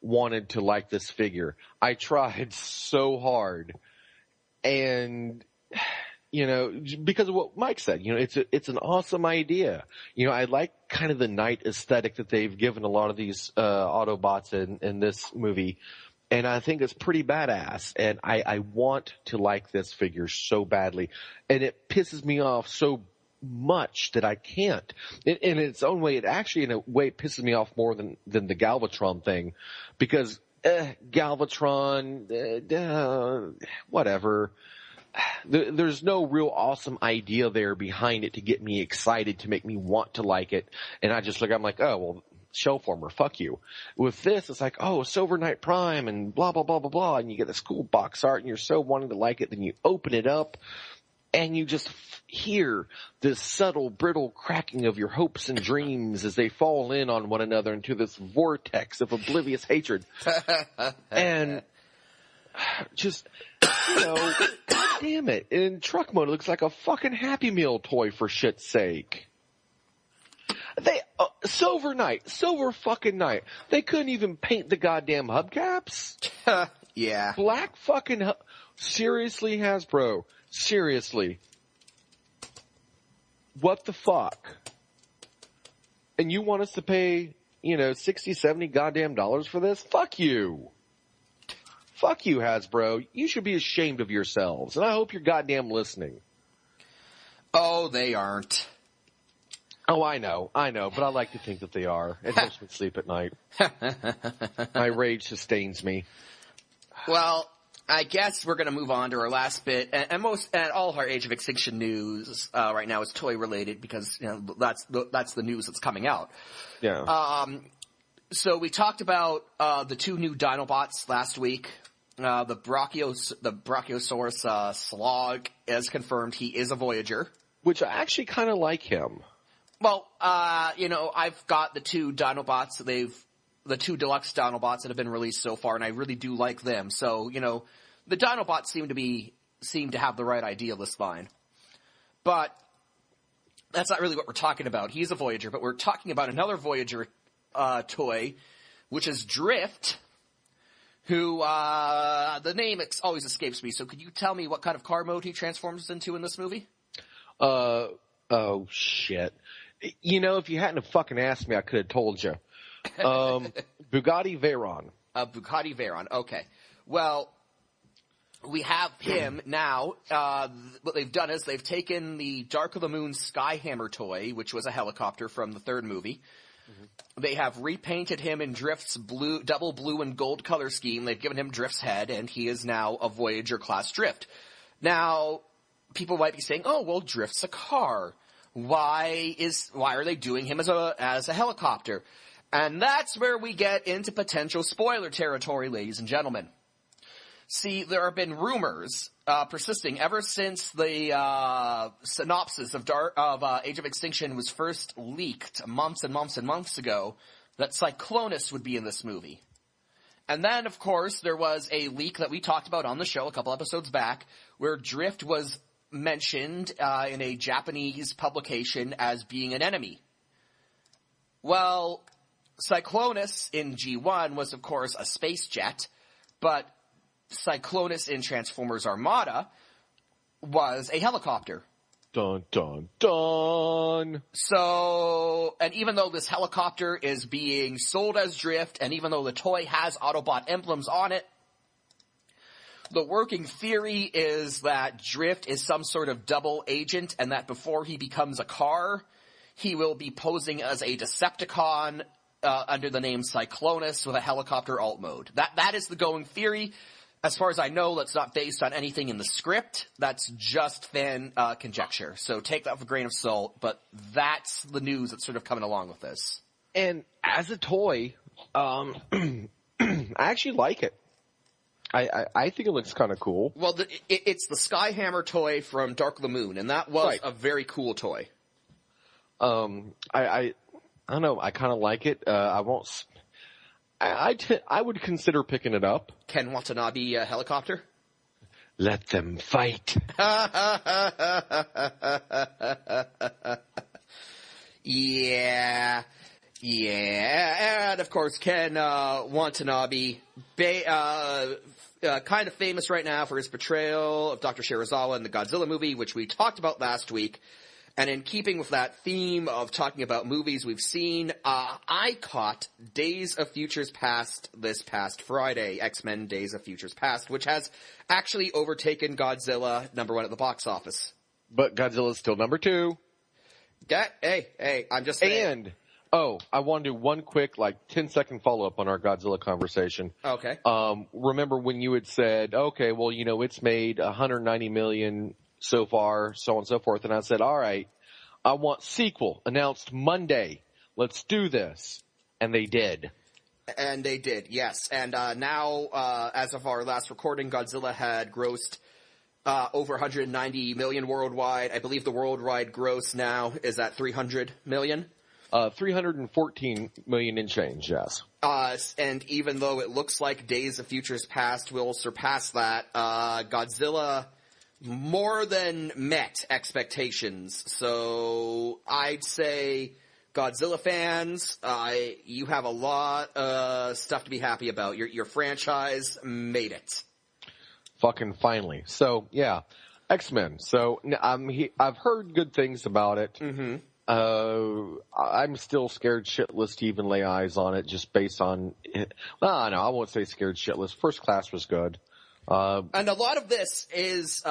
wanted to like this figure. I tried so hard. And, because of what Mike said, it's an awesome idea. I like kind of the night aesthetic that they've given a lot of these Autobots in this movie. And I think it's pretty badass. And I want to like this figure so badly. And it pisses me off so much that I can't. In its own way, it actually, in a way, pisses me off more than the Galvatron thing, because Galvatron, whatever. There's no real awesome idea there behind it to get me excited, to make me want to like it. And I'm like, oh, well, shell former, fuck you. With this, it's like, oh, Silver Knight Prime and blah, blah, blah, blah, blah. And you get this cool box art and you're so wanting to like it. Then you open it up and you just hear this subtle, brittle cracking of your hopes and dreams as they fall in on one another into this vortex of oblivious hatred. And just, God damn it. In truck mode, it looks like a fucking Happy Meal toy, for shit's sake. Silver fucking Knight. They couldn't even paint the goddamn hubcaps? Yeah. Black fucking seriously, Hasbro? Seriously. What the fuck? And you want us to pay, $60, $70 goddamn dollars for this? Fuck you. Fuck you, Hasbro. You should be ashamed of yourselves. And I hope you're goddamn listening. Oh, they aren't. Oh, I know, but I like to think that they are. It helps me sleep at night. My rage sustains me. Well, I guess we're going to move on to our last bit, and all of our Age of Extinction news right now is toy related because that's the news that's coming out. Yeah. So we talked about the two new Dinobots last week. The Brachiosaurus Slog, as confirmed, he is a Voyager, which I actually kind of like him. Well, I've got the two Dinobots. The two deluxe Dinobots that have been released so far, and I really do like them. So, the Dinobots seem to have the right idea this line. But that's not really what we're talking about. He's a Voyager, but we're talking about another Voyager toy, which is Drift, who the name always escapes me. So could you tell me what kind of car mode he transforms into in this movie? Oh shit. If you hadn't have fucking asked me, I could have told you. Bugatti Veyron. Bugatti Veyron. Okay. Well, we have him now. What they've done is they've taken the Dark of the Moon Skyhammer toy, which was a helicopter from the third movie. Mm-hmm. They have repainted him in Drift's double blue and gold color scheme. They've given him Drift's head, and he is now a Voyager class Drift. Now, people might be saying, "Oh, well, Drift's a car. Why are they doing him as a helicopter?" And that's where we get into potential spoiler territory, ladies and gentlemen. See, there have been rumors persisting ever since the synopsis of Age of Extinction was first leaked months and months and months ago that Cyclonus would be in this movie. And then, of course, there was a leak that we talked about on the show a couple episodes back where Drift was mentioned in a Japanese publication as being an enemy. Well, Cyclonus in G1 was, of course, a space jet, but Cyclonus in Transformers Armada was a helicopter. Dun, dun, dun. So, and even though this helicopter is being sold as Drift, and even though the toy has Autobot emblems on it, the working theory is that Drift is some sort of double agent, and that before he becomes a car, he will be posing as a Decepticon under the name Cyclonus with a helicopter alt mode. That is the going theory. As far as I know, that's not based on anything in the script. That's just fan conjecture. So take that with a grain of salt, but that's the news that's sort of coming along with this. And as a toy, I actually like it. I think it looks kind of cool. Well, it's the Skyhammer toy from Dark of the Moon, and that was a very cool toy. I don't know. I kind of like it. I won't. I would consider picking it up. Ken Watanabe helicopter? Let them fight. Yeah. And of course, Ken Watanabe, kind of famous right now for his portrayal of Dr. Shirazawa in the Godzilla movie, which we talked about last week. And in keeping with that theme of talking about movies we've seen, I caught Days of Futures Past this past Friday, X-Men Days of Futures Past, which has actually overtaken Godzilla #1 at the box office. But Godzilla's still #2. Hey, I'm just saying. And, I want to do one quick, 10-second follow-up on our Godzilla conversation. Okay. Remember when you had said, okay, well, it's made $190 million so far, so on and so forth, and I said, all right, I want sequel announced Monday. Let's do this. And they did. And they did, yes. And now, as of our last recording, Godzilla had grossed over 190 million worldwide. I believe the worldwide gross now is at 300 million. 314 million and change, yes. And even though it looks like Days of Futures Past will surpass that, Godzilla more than met expectations. So I'd say Godzilla fans, you have a lot of stuff to be happy about. Your franchise made it. Fucking finally. So, yeah. X-Men. So, I've heard good things about it. Mm-hmm. I'm still scared shitless to even lay eyes on it just based on it. Well, no, I won't say scared shitless. First Class was good. And a lot of this is,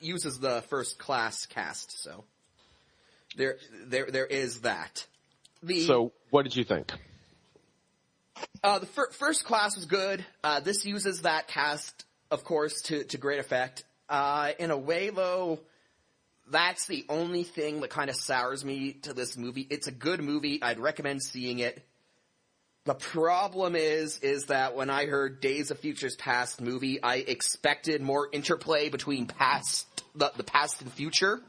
uses the First Class cast, so. There is that. So, what did you think? The First Class was good. This uses that cast, of course, to great effect. In a way, though, that's the only thing that kind of sours me to this movie. It's a good movie. I'd recommend seeing it. The problem is that when I heard Days of Futures Past movie, I expected more interplay between the past and future.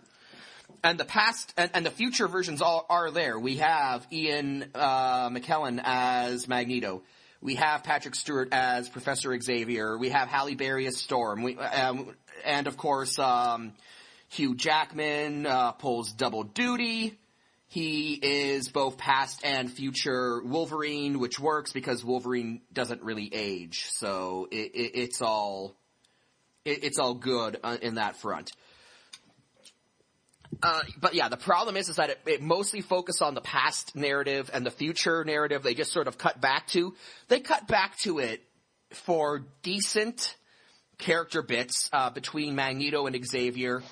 And the past and the future versions are there. We have Ian McKellen as Magneto. We have Patrick Stewart as Professor Xavier. We have Halle Berry as Storm. And of course, Hugh Jackman pulls double duty. He is both past and future Wolverine, which works because Wolverine doesn't really age. So it's all good in that front. But yeah, the problem is that it mostly focused on the past narrative and the future narrative they just sort of cut back to. They cut back to it for decent character bits, between Magneto and Xavier.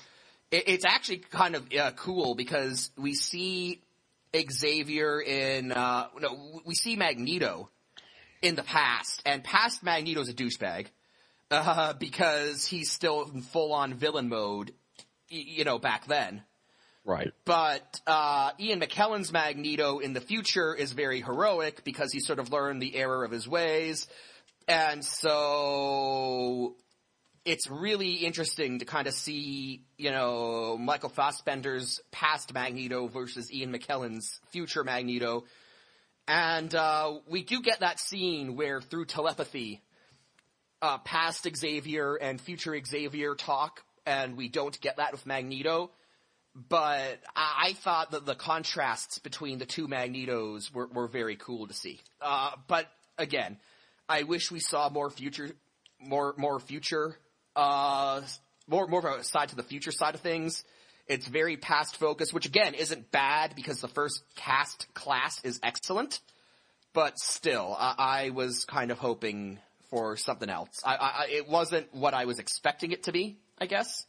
It's actually kind of cool because we see Xavier we see Magneto in the past, and past Magneto's a douchebag, because he's still in full-on villain mode, back then. Right. But Ian McKellen's Magneto in the future is very heroic because he sort of learned the error of his ways. And so it's really interesting to kind of see, Michael Fassbender's past Magneto versus Ian McKellen's future Magneto. And we do get that scene where through telepathy, past Xavier and future Xavier talk, and we don't get that with Magneto. But I thought that the contrasts between the two Magnetos were very cool to see. But again, I wish we saw more future, more of a side to the future side of things. It's very past focused, which again isn't bad because the first cast class is excellent. But still, I was kind of hoping for something else. It wasn't what I was expecting it to be, I guess.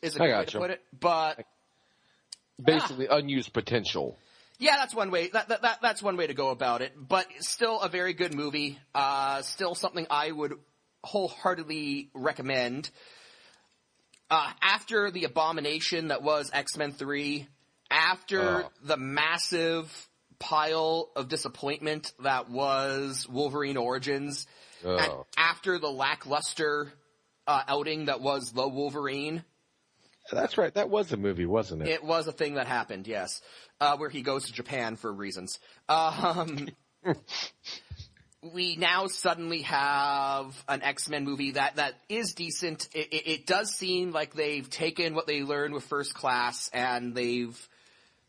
Is a good way to put it, but basically unused potential. Yeah, that's one way. That's one way to go about it. But still a very good movie. Still something I would wholeheartedly recommend. After the abomination that was X-Men 3, after the massive pile of disappointment that was Wolverine Origins, and after the lackluster outing that was The Wolverine. That's right. That was a movie, wasn't it? It was a thing that happened, yes. Where he goes to Japan for reasons. We now suddenly have an X-Men movie that is decent. It does seem like they've taken what they learned with First Class and they've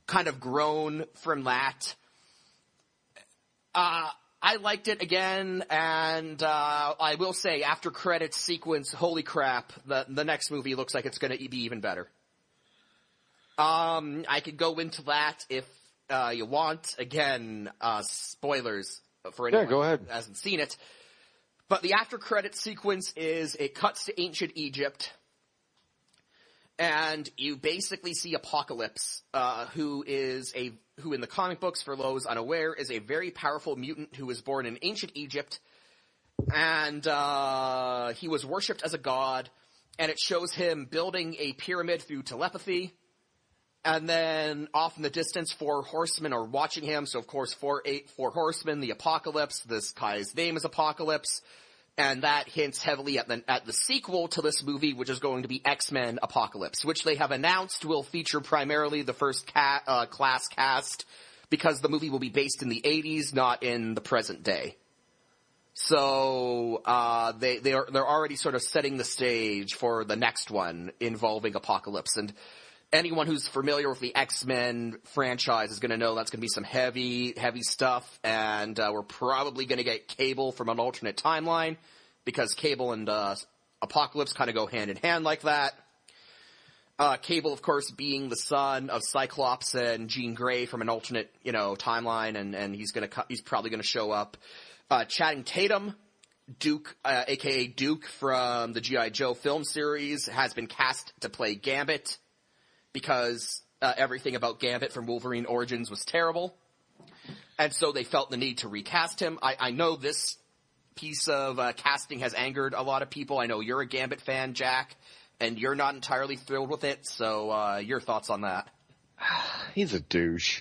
kind of grown from that. I liked it again, and I will say, after credits sequence, holy crap, the next movie looks like it's going to be even better. I could go into that if you want. Again, spoilers for anyone go ahead. who hasn't seen it. But the after credits sequence is, it cuts to ancient Egypt, And you basically see Apocalypse, who in the comic books, for those unaware, is a very powerful mutant who was born in ancient Egypt. And he was worshipped as a god, and it shows him building a pyramid through telepathy. And then off in the distance, 4 horsemen are watching him. So, of course, 4 horsemen, the Apocalypse. This guy's name is Apocalypse. And that hints heavily at the sequel to this movie, which is going to be X-Men Apocalypse, which they have announced will feature primarily the first class cast, because the movie will be based in the 80s, not in the present day. So they're already sort of setting the stage for the next one involving Apocalypse. And anyone who's familiar with the X-Men franchise is going to know that's going to be some heavy stuff, and we're probably going to get Cable from an alternate timeline, because Cable and Apocalypse kind of go hand in hand like that. Cable, of course, being the son of Cyclops and Jean Grey from an alternate, timeline, and he's probably going to show up. Channing Tatum, Duke, aka Duke from the G.I. Joe film series, has been cast to play Gambit, because everything about Gambit from Wolverine Origins was terrible. And so they felt the need to recast him. I know this piece of casting has angered a lot of people. I know you're a Gambit fan, Jack, and you're not entirely thrilled with it. So your thoughts on that? He's a douche.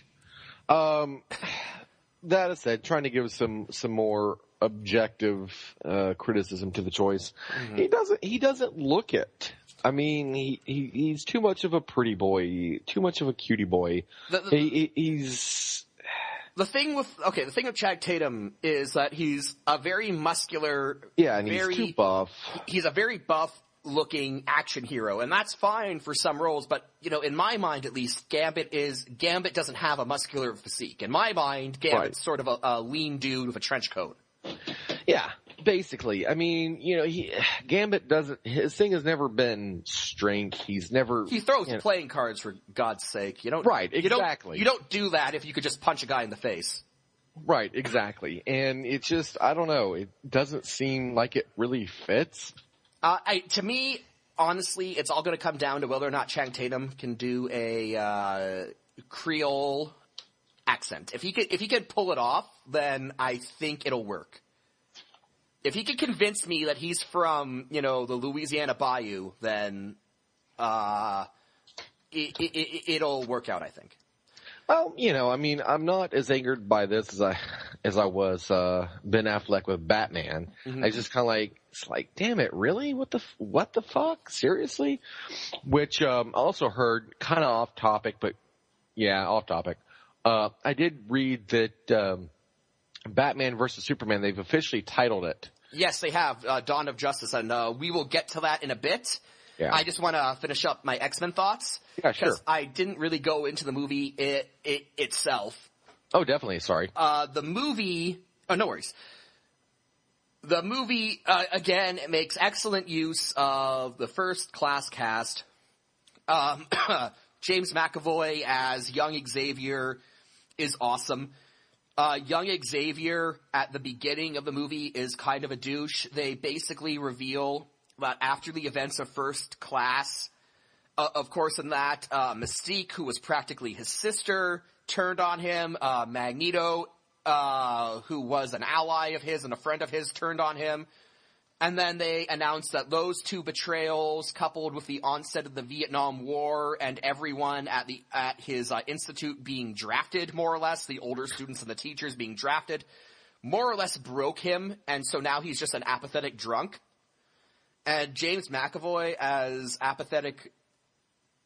That said, trying to give some more objective criticism to the choice, he doesn't look it. I mean, he's too much of a pretty boy, too much of a cutie boy. He's the thing with Channing Tatum is that he's a very muscular, and he's too buff. He's a very buff looking action hero, and that's fine for some roles. But in my mind, at least, Gambit doesn't have a muscular physique. In my mind, Gambit's sort of a lean dude with a trench coat. Yeah. Basically, I mean, Gambit his thing has never been strength. He throws playing cards, for God's sake. Right, exactly. You don't do that if you could just punch a guy in the face. Right, exactly. And it's just, I don't know, it doesn't seem like it really fits. To me, honestly, it's all going to come down to whether or not Channing Tatum can do a Creole accent. If he could pull it off, then I think it'll work. If he could convince me that he's from, the Louisiana Bayou, then it'll work out, I think. Well, I mean, I'm not as angered by this as I was Ben Affleck with Batman. Mm-hmm. I just kind of it's like, damn it, really? What the fuck? Seriously? Which I also heard, kind of off topic, but yeah, off topic. I did read that Batman vs. Superman, they've officially titled it. Yes, they have, Dawn of Justice, and we will get to that in a bit. Yeah. I just want to finish up my X-Men thoughts. Yeah, sure. Because I didn't really go into the movie itself. Oh, definitely, sorry. The movie... Oh, no worries. The movie, again, makes excellent use of the first-class cast. James McAvoy as young Xavier is awesome. Young Xavier at the beginning of the movie is kind of a douche. They basically reveal that after the events of First Class, of course in that, Mystique, who was practically his sister, turned on him. Magneto, who was an ally of his and a friend of his, turned on him. And then they announced that those two betrayals, coupled with the onset of the Vietnam War and everyone at his institute being drafted, more or less, the older students and the teachers being drafted, more or less broke him, and so now he's just an apathetic drunk. And James McAvoy as apathetic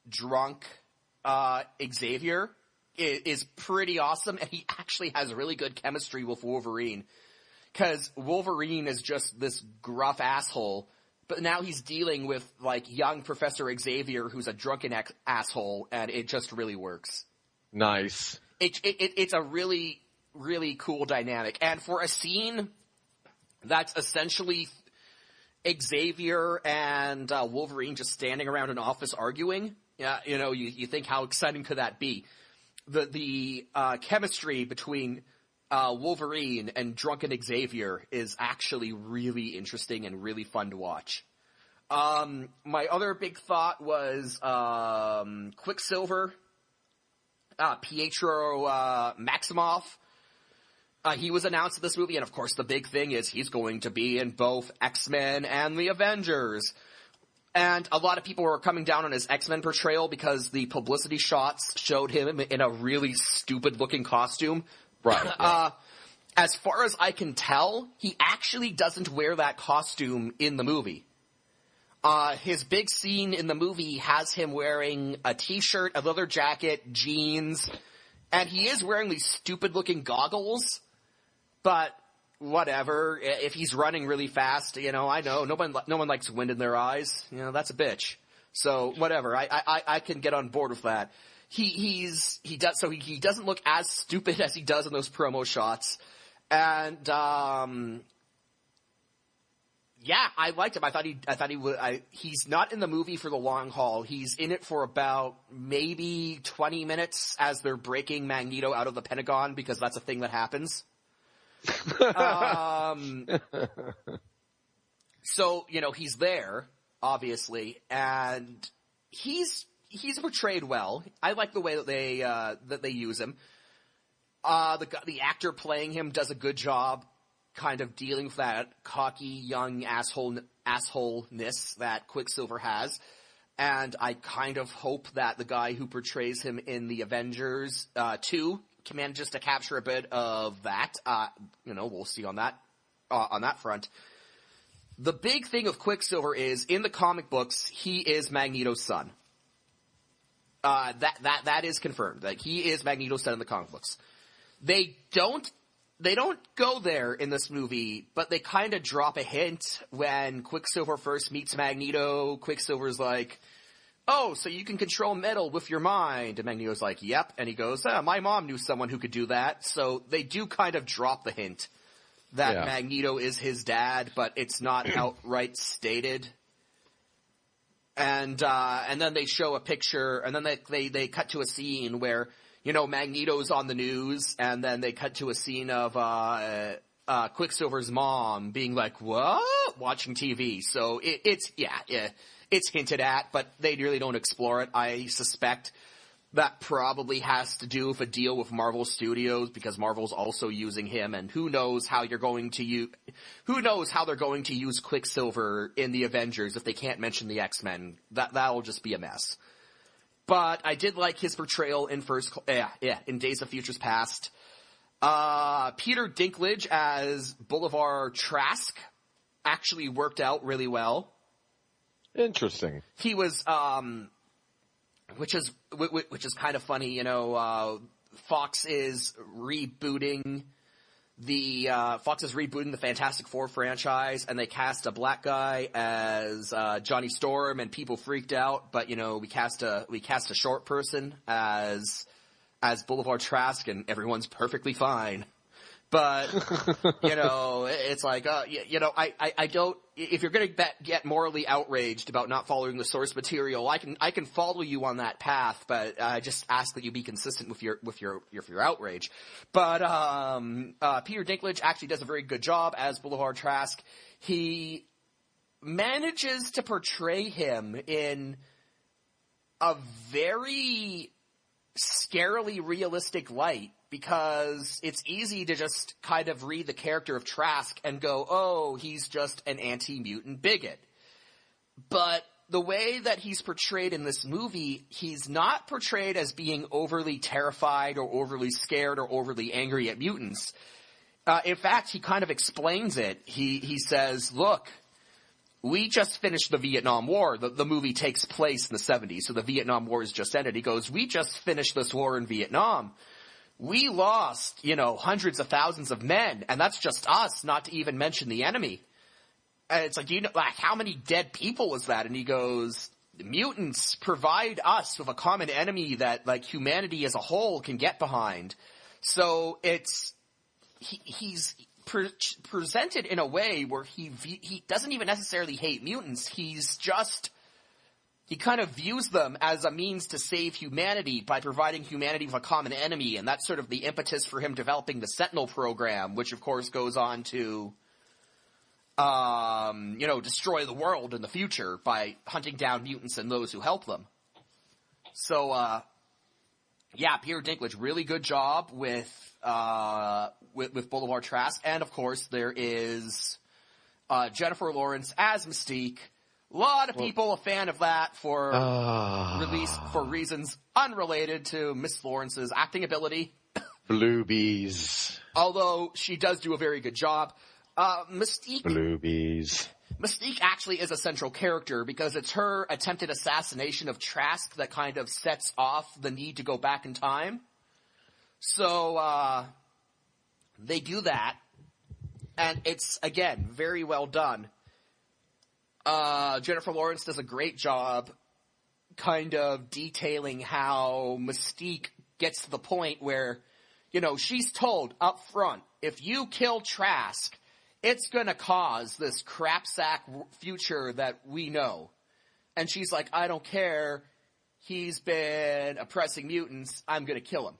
drunk Xavier is pretty awesome, and he actually has really good chemistry with Wolverine. Because Wolverine is just this gruff asshole, but now he's dealing with, young Professor Xavier, who's a drunken asshole, and it just really works. Nice. It's a really, really cool dynamic. And for a scene that's essentially Xavier and Wolverine just standing around an office arguing, you think, how exciting could that be? The chemistry between Wolverine and drunken Xavier is actually really interesting and really fun to watch. My other big thought was Quicksilver, Pietro Maximoff. He was announced in this movie, and of course the big thing is he's going to be in both X-Men and the Avengers. And a lot of people were coming down on his X-Men portrayal because the publicity shots showed him in a really stupid-looking costume. Right. As far as I can tell, he actually doesn't wear that costume in the movie. His big scene in the movie has him wearing a t-shirt, a leather jacket, jeans, and he is wearing these stupid-looking goggles. But whatever, if he's running really fast, I know no one likes wind in their eyes. That's a bitch. So whatever, I can get on board with that. He doesn't look as stupid as he does in those promo shots, and yeah, I liked him. I thought he would. He's not in the movie for the long haul. He's in it for about maybe 20 minutes as they're breaking Magneto out of the Pentagon, because that's a thing that happens. So, he's there, obviously, and he's portrayed well. I like the way that they use him. The actor playing him does a good job kind of dealing with that cocky young assholeness that Quicksilver has. And I kind of hope that the guy who portrays him in the Avengers 2 manages to capture a bit of that. We'll see on that front. The big thing of Quicksilver is, in the comic books, he is Magneto's son. That is confirmed. That he is Magneto's son in the comic books. They don't go there in this movie, but they kind of drop a hint when Quicksilver first meets Magneto. Quicksilver's like, "Oh, so you can control metal with your mind." And Magneto's like, "Yep." And he goes, "My mom knew someone who could do that." So they do kind of drop the hint that Magneto is his dad, but it's not outright stated. And then they show a picture, and then they cut to a scene where, Magneto's on the news, and then they cut to a scene of Quicksilver's mom being like, "What?" watching TV. So it's hinted at, but they really don't explore it. I suspect that probably has to do with a deal with Marvel Studios, because Marvel's also using him, and who knows how they're going to use Quicksilver in the Avengers if they can't mention the X-Men. That'll just be a mess. But I did like his portrayal in in Days of Futures Past. Peter Dinklage as Bolivar Trask actually worked out really well. Interesting. He was, which is kind of funny, Fox is rebooting the Fantastic Four franchise, and they cast a black guy as Johnny Storm, and people freaked out. But we cast a short person as Bolivar Trask, and everyone's perfectly fine. But it's like I don't. If you're going to get morally outraged about not following the source material, I can follow you on that path, but I just ask that you be consistent with your outrage. But Peter Dinklage actually does a very good job as Bolivar Trask. He manages to portray him in a very scarily realistic light, because it's easy to just kind of read the character of Trask and go, "Oh, he's just an anti-mutant bigot." But the way that he's portrayed in this movie, he's not portrayed as being overly terrified or overly scared or overly angry at mutants. In fact, he kind of explains it. He says, "Look, we just finished the Vietnam War." The movie takes place in the 70s, so the Vietnam War has just ended. He goes, "We just finished this war in Vietnam. We lost, hundreds of thousands of men, and that's just us, not to even mention the enemy." And it's like, how many dead people was that? And he goes, "Mutants provide us with a common enemy that, humanity as a whole can get behind." So he's presented in a way where he doesn't even necessarily hate mutants. He kind of views them as a means to save humanity by providing humanity with a common enemy, and that's sort of the impetus for him developing the Sentinel program, which of course goes on to destroy the world in the future by hunting down mutants and those who help them. So, Peter Dinklage, really good job with Boulevard Trask. And of course, there is, Jennifer Lawrence as Mystique. A lot of people a fan of that for reasons unrelated to Miss Lawrence's acting ability. Bluebies. Although she does do a very good job. Mystique. Bluebies. Mystique actually is a central character because it's her attempted assassination of Trask that kind of sets off the need to go back in time. So, they do that. And it's, again, very well done. Jennifer Lawrence does a great job kind of detailing how Mystique gets to the point where, she's told up front, if you kill Trask, it's gonna cause this crapsack future that we know. And she's like, I don't care. He's been oppressing mutants. I'm gonna kill him.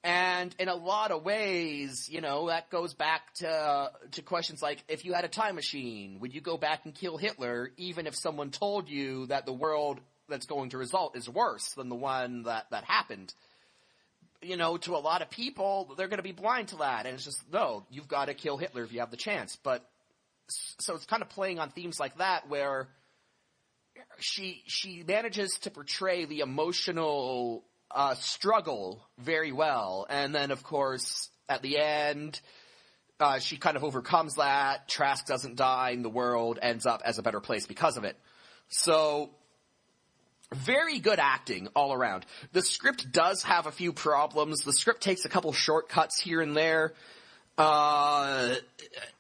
And in a lot of ways, that goes back to questions like, if you had a time machine, would you go back and kill Hitler even if someone told you that the world that's going to result is worse than the one that happened? To a lot of people, they're going to be blind to that. And it's just, no, you've got to kill Hitler if you have the chance. But, so it's kind of playing on themes like that where she manages to portray the emotional struggle very well. And then, of course, at the end, she kind of overcomes that. Trask doesn't die, and the world ends up as a better place because of it. So, very good acting all around. The script does have a few problems. The script takes a couple shortcuts here and there.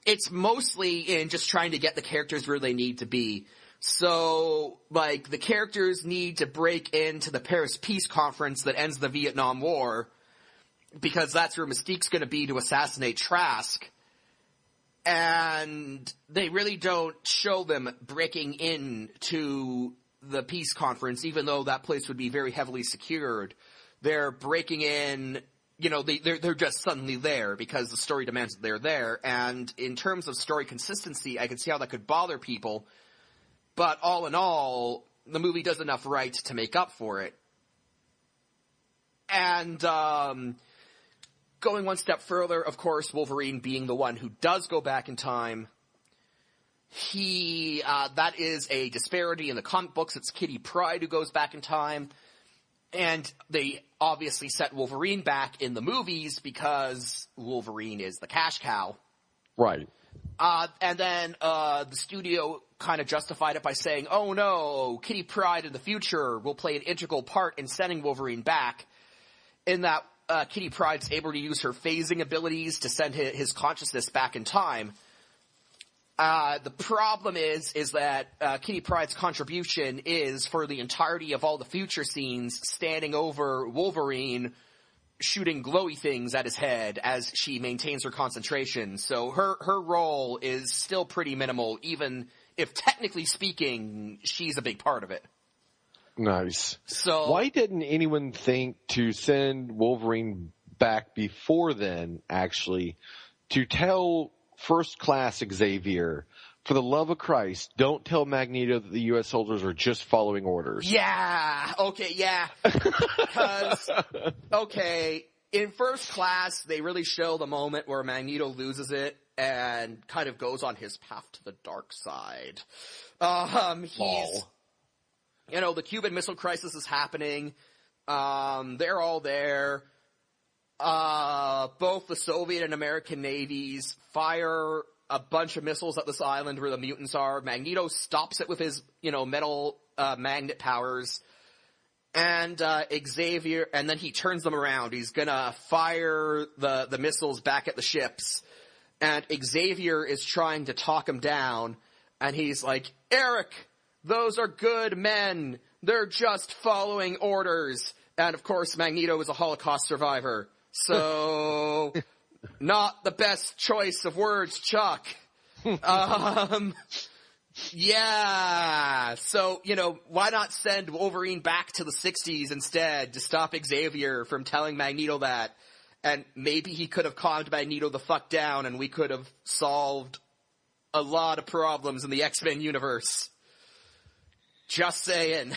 It's mostly in just trying to get the characters where they need to be. So, the characters need to break into the Paris Peace Conference that ends the Vietnam War, because that's where Mystique's gonna be to assassinate Trask. And they really don't show them breaking into the peace conference, even though that place would be very heavily secured. They're breaking in, they're just suddenly there because the story demands that they're there. And in terms of story consistency, I can see how that could bother people. But all in all, the movie does enough right to make up for it. And, going one step further, of course, Wolverine being the one who does go back in time, that is a disparity in the comic books. It's Kitty Pryde who goes back in time. And they obviously set Wolverine back in the movies because Wolverine is the cash cow. Right. And then, the studio kind of justified it by saying, oh no, Kitty Pryde in the future will play an integral part in sending Wolverine back, in that, Kitty Pryde's able to use her phasing abilities to send his consciousness back in time. The problem is that, Kitty Pryde's contribution is for the entirety of all the future scenes standing over Wolverine, shooting glowy things at his head as she maintains her concentration. So her role is still pretty minimal, even if technically speaking, she's a big part of it. Nice. So why didn't anyone think to send Wolverine back before then, actually, to tell First Class Xavier, for the love of Christ, don't tell Magneto that the U.S. soldiers are just following orders? Yeah. Okay. Yeah. Because, in First Class, they really show the moment where Magneto loses it and kind of goes on his path to the dark side. The Cuban Missile Crisis is happening. They're all there. Both the Soviet and American navies fire a bunch of missiles at this island where the mutants are. Magneto stops it with his, metal, magnet powers. And, Xavier, and then he turns them around. He's gonna fire the missiles back at the ships. And Xavier is trying to talk him down. And he's like, Eric, those are good men. They're just following orders. And of course, Magneto is a Holocaust survivor. So, not the best choice of words, Chuck. Yeah. So, why not send Wolverine back to the 60s instead to stop Xavier from telling Magneto that? And maybe he could have calmed Magneto the fuck down and we could have solved a lot of problems in the X-Men universe. Just saying.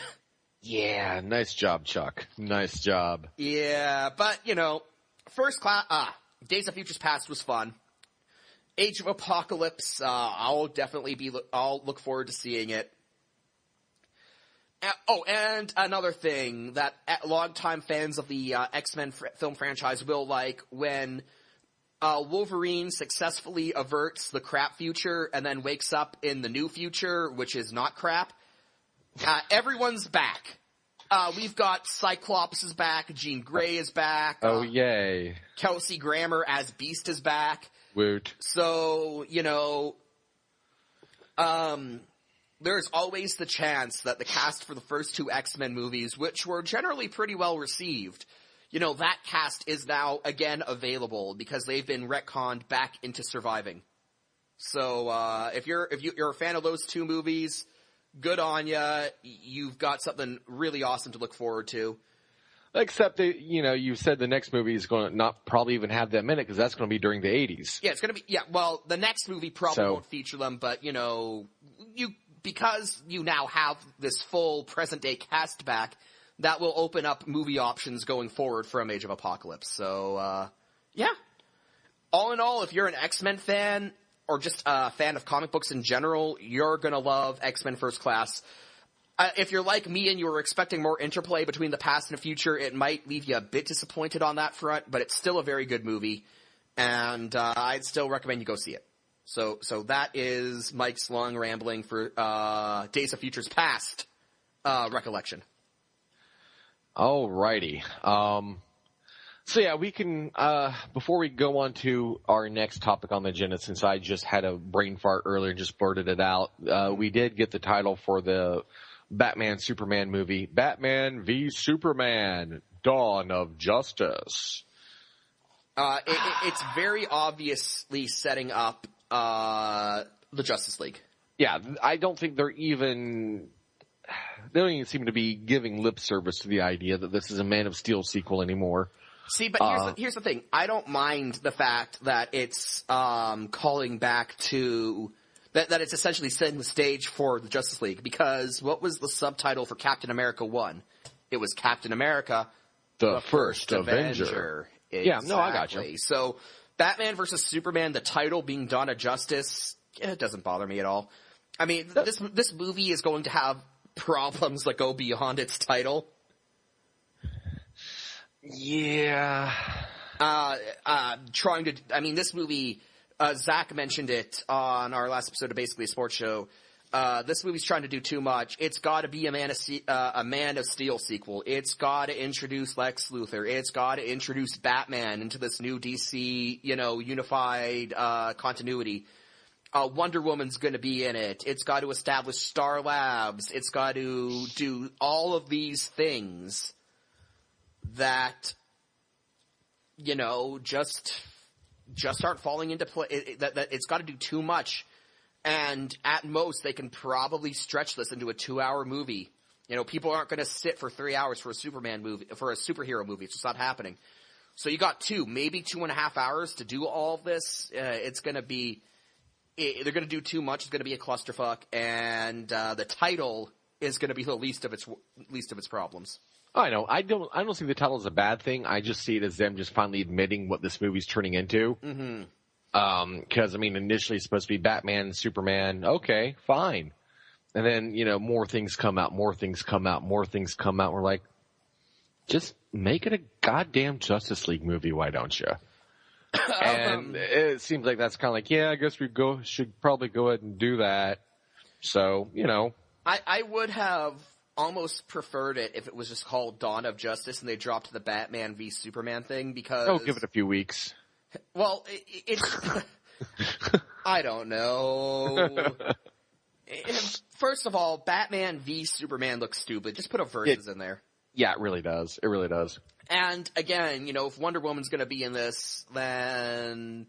Yeah, nice job, Chuck. Nice job. Yeah, but, First Class, Days of Futures Past was fun. Age of Apocalypse, I'll look forward to seeing it. And another thing that longtime fans of the X-Men film franchise will like, when Wolverine successfully averts the crap future and then wakes up in the new future, which is not crap, everyone's back. We've got Cyclops is back, Jean Grey is back. Oh, yay. Kelsey Grammer as Beast is back. Woot. So, there's always the chance that the cast for the first two X-Men movies, which were generally pretty well received, that cast is now again available because they've been retconned back into surviving. So, if you're a fan of those two movies, good on ya. You've got something really awesome to look forward to. Except that, you said the next movie is going to not probably even have them in it because that's going to be during the 80s. Yeah, it's going to be, well, the next movie probably won't feature them, but, because you now have this full present-day cast back, that will open up movie options going forward from Age of Apocalypse. So, yeah. All in all, if you're an X-Men fan, or just a fan of comic books in general, you're gonna love X-Men First Class. If you're like me and you were expecting more interplay between the past and the future, it might leave you a bit disappointed on that front, but it's still a very good movie, and I'd still recommend you go see it. So that is Mike's long rambling for Days of Futures Past recollection. Alrighty. So yeah, we can, before we go on to our next topic on the agenda, since I just had a brain fart earlier and just blurted it out, we did get the title for the Batman-Superman movie, Batman v Superman, Dawn of Justice. It's very obviously setting up the Justice League. Yeah, I don't think they don't even seem to be giving lip service to the idea that this is a Man of Steel sequel anymore. See, but here's the thing. I don't mind the fact that it's calling back to that it's essentially setting the stage for the Justice League, because what was the subtitle for Captain America 1? It was Captain America, the First Avenger. Exactly. Yeah, no, I got you. So Batman versus Superman, the title being Dawn of Justice, it doesn't bother me at all. I mean, this movie is going to have problems that go beyond its title. Yeah. This movie, Zach mentioned it on our last episode of Basically a Sports Show. This movie's trying to do too much. It's gotta be a Man of Steel sequel. It's gotta introduce Lex Luthor. It's gotta introduce Batman into this new DC, unified, continuity. Wonder Woman's gonna be in it. It's gotta establish Star Labs. It's gotta do all of these things that, just aren't falling into play. That it's got to do too much, and at most they can probably stretch this into a 2-hour movie. People aren't going to sit for 3 hours for a Superman movie, for a superhero movie. It's just not happening. So you got maybe 2.5 hours to do all of this. It's going to be, they're going to do too much. It's going to be a clusterfuck, and the title is going to be the least of its problems. I know. I don't see the title as a bad thing. I just see it as them just finally admitting what this movie's turning into. Mm-hmm. Because, initially it's supposed to be Batman, Superman. Okay, fine. And then, more things come out. We're like, just make it a goddamn Justice League movie, why don't you? And it seems like that's kind of like, yeah, I guess we should probably go ahead and do that. So, I would have almost preferred it if it was just called Dawn of Justice and they dropped the Batman v Superman thing, because... Oh, give it a few weeks. Well, it's... I don't know. First of all, Batman v Superman looks stupid. Just put a versus in there. Yeah, it really does. It really does. And again, if Wonder Woman's going to be in this, then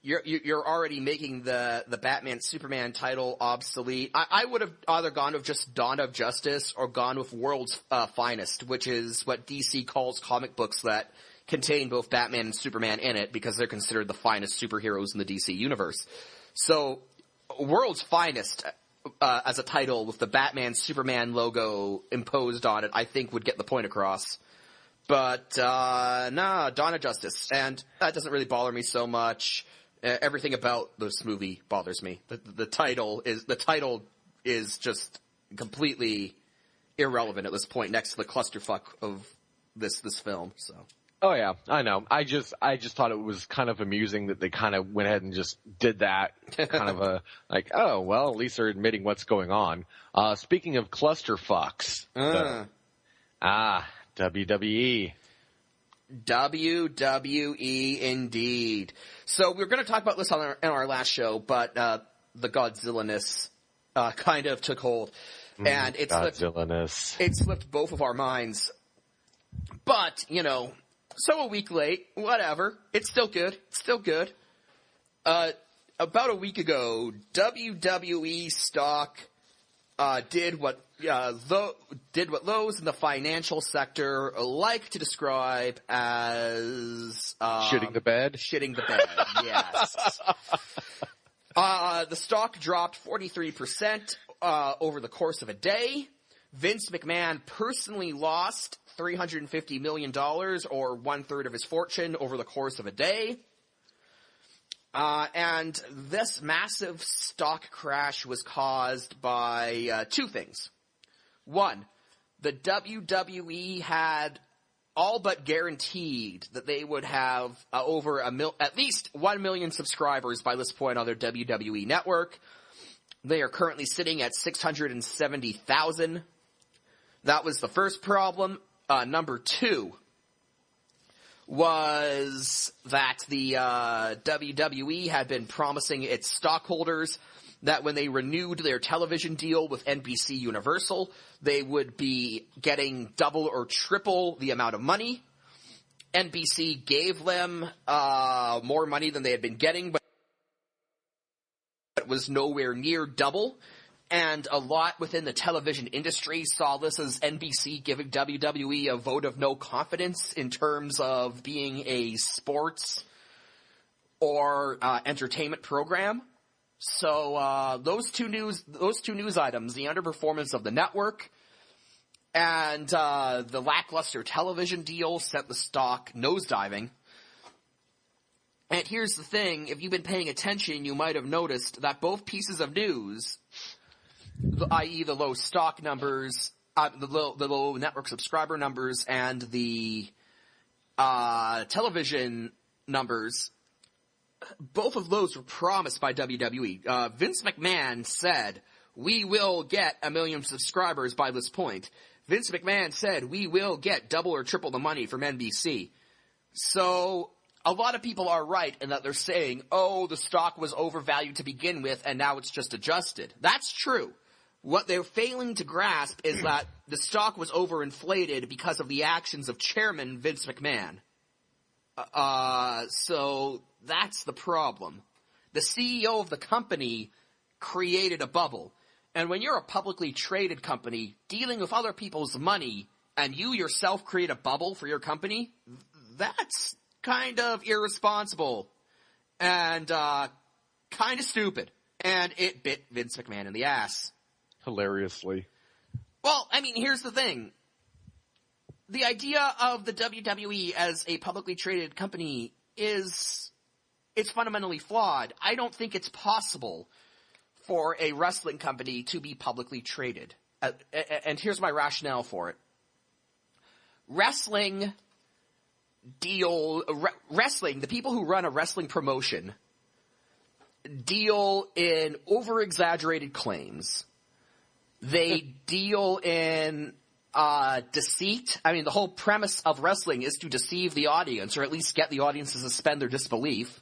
you're already making the Batman Superman title obsolete. I would have either gone with just Dawn of Justice or gone with World's Finest, which is what DC calls comic books that contain both Batman and Superman in it, because they're considered the finest superheroes in the DC universe. So World's Finest as a title with the Batman Superman logo imposed on it, I think would get the point across. But nah, Dawn of Justice, and that doesn't really bother me so much. Everything about this movie bothers me. The title is just completely irrelevant at this point, next to the clusterfuck of this film. So. Oh yeah, I know. I just thought it was kind of amusing that they kind of went ahead and just did that. Kind of a like, oh well, at least they're admitting what's going on. Speaking of clusterfucks, WWE. WWE indeed. So we were going to talk about this on our last show, but the Godzilla-ness kind of took hold, and it slipped both of our minds. But so a week late, whatever. It's still good. About a week ago, WWE stock did what those in the financial sector like to describe as shitting the bed. Shitting the bed, yes. The stock dropped 43% over the course of a day. Vince McMahon personally lost $350 million, or 1/3 of his fortune, over the course of a day. And this massive stock crash was caused by two things. One, the WWE had all but guaranteed that they would have at least 1 million subscribers by this point on their WWE network. They are currently sitting at 670,000. That was the first problem. Number two was that the WWE had been promising its stockholders that when they renewed their television deal with NBC Universal, they would be getting double or triple the amount of money. NBC gave them more money than they had been getting, but it was nowhere near double. And a lot within the television industry saw this as NBC giving WWE a vote of no confidence in terms of being a sports or entertainment program. So those two news items, the underperformance of the network and the lackluster television deal, sent the stock nosediving. And here's the thing: if you've been paying attention, you might have noticed that both pieces of news, i.e. the low stock numbers, the low network subscriber numbers, and the television numbers, both of those were promised by WWE. Vince McMahon said, we will get 1 million subscribers by this point. Vince McMahon said, we will get double or triple the money from NBC. So a lot of people are right in that they're saying, oh, the stock was overvalued to begin with and now it's just adjusted. That's true. What they're failing to grasp is that the stock was overinflated because of the actions of Chairman Vince McMahon. So that's the problem. The CEO of the company created a bubble. And when you're a publicly traded company dealing with other people's money and you yourself create a bubble for your company, that's kind of irresponsible and kind of stupid. And it bit Vince McMahon in the ass. Hilariously. Well, I mean, here's the thing. The idea of the WWE as a publicly traded company it's fundamentally flawed. I don't think it's possible for a wrestling company to be publicly traded. And here's my rationale for it. Wrestling, the people who run a wrestling promotion deal in over-exaggerated claims. They deal in deceit. I mean, the whole premise of wrestling is to deceive the audience, or at least get the audience to suspend their disbelief.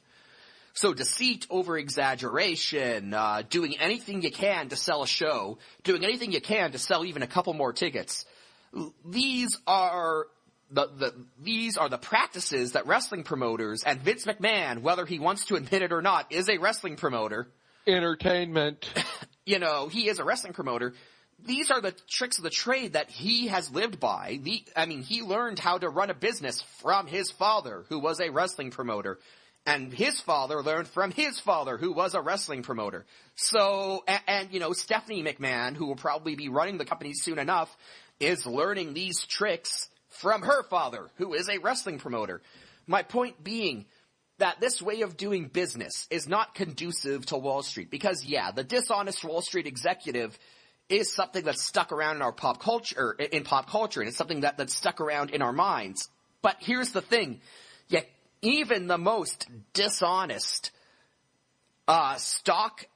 So deceit, over-exaggeration, doing anything you can to sell a show, doing anything you can to sell even a couple more tickets. These are the practices that wrestling promoters, and Vince McMahon, whether he wants to admit it or not, is a wrestling promoter. Entertainment. He is a wrestling promoter. These are the tricks of the trade that he has lived by. He learned how to run a business from his father, who was a wrestling promoter. And his father learned from his father, who was a wrestling promoter. So, and Stephanie McMahon, who will probably be running the company soon enough, is learning these tricks from her father, who is a wrestling promoter. My point being that this way of doing business is not conducive to Wall Street. Because, yeah, the dishonest Wall Street executive is something that's stuck around in our pop culture, and it's something that's stuck around in our minds. But here's the thing. Yeah, even the most dishonest stock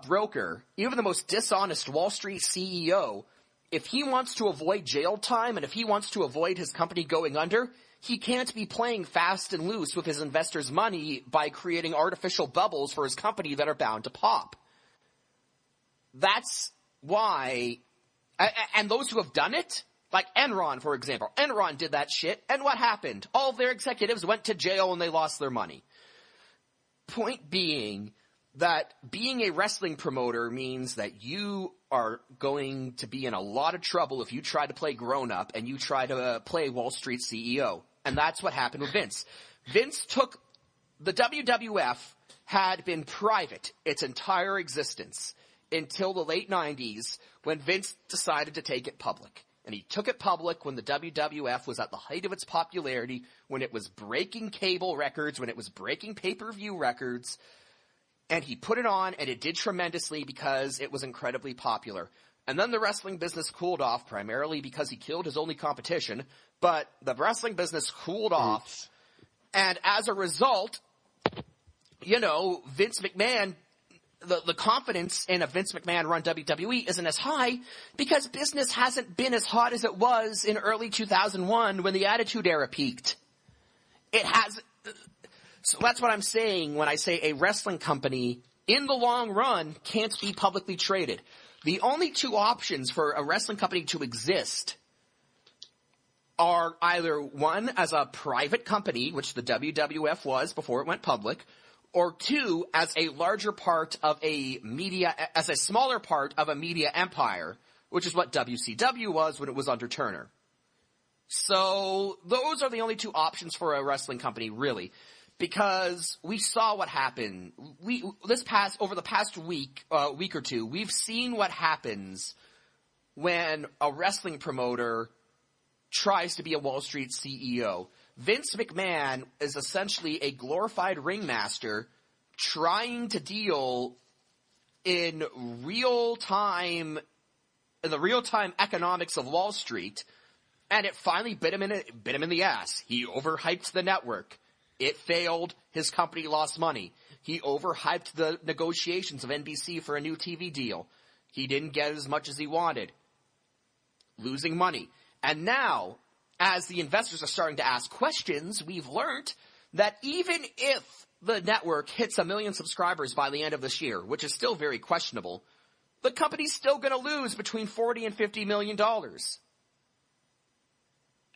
broker, even the most dishonest Wall Street CEO, if he wants to avoid jail time and if he wants to avoid his company going under, he can't be playing fast and loose with his investors' money by creating artificial bubbles for his company that are bound to pop. That's why, and those who have done it, like Enron, for example. Enron did that shit, and what happened? All of their executives went to jail and they lost their money. Point being that being a wrestling promoter means that you are going to be in a lot of trouble if you try to play grown-up and you try to play Wall Street CEO. And that's what happened with Vince. Vince took the WWF had been private its entire existence until the late 90s when Vince decided to take it public. And he took it public when the WWF was at the height of its popularity, when it was breaking cable records, when it was breaking pay-per-view records. And he put it on, and it did tremendously because it was incredibly popular. And then the wrestling business cooled off, primarily because he killed his only competition. But the wrestling business cooled off. And as a result, Vince McMahon, the confidence in a Vince McMahon-run WWE isn't as high because business hasn't been as hot as it was in early 2001 when the Attitude Era peaked. It has. So that's what I'm saying when I say a wrestling company, in the long run, can't be publicly traded. The only two options for a wrestling company to exist are either one, as a private company, which the WWF was before it went public, or two, as a larger part of as a smaller part of a media empire, which is what WCW was when it was under Turner. So those are the only two options for a wrestling company, really. Because we saw what happened. Over the past week or two, we've seen what happens when a wrestling promoter tries to be a Wall Street CEO. Vince McMahon is essentially a glorified ringmaster trying to deal in the real-time economics of Wall Street, and it finally bit him in the ass. He overhyped the network. It failed. His company lost money. He overhyped the negotiations of NBC for a new TV deal. He didn't get as much as he wanted. Losing money. And now, as the investors are starting to ask questions, we've learned that even if the network hits 1 million subscribers by the end of this year, which is still very questionable, the company's still going to lose between $40 and $50 million. I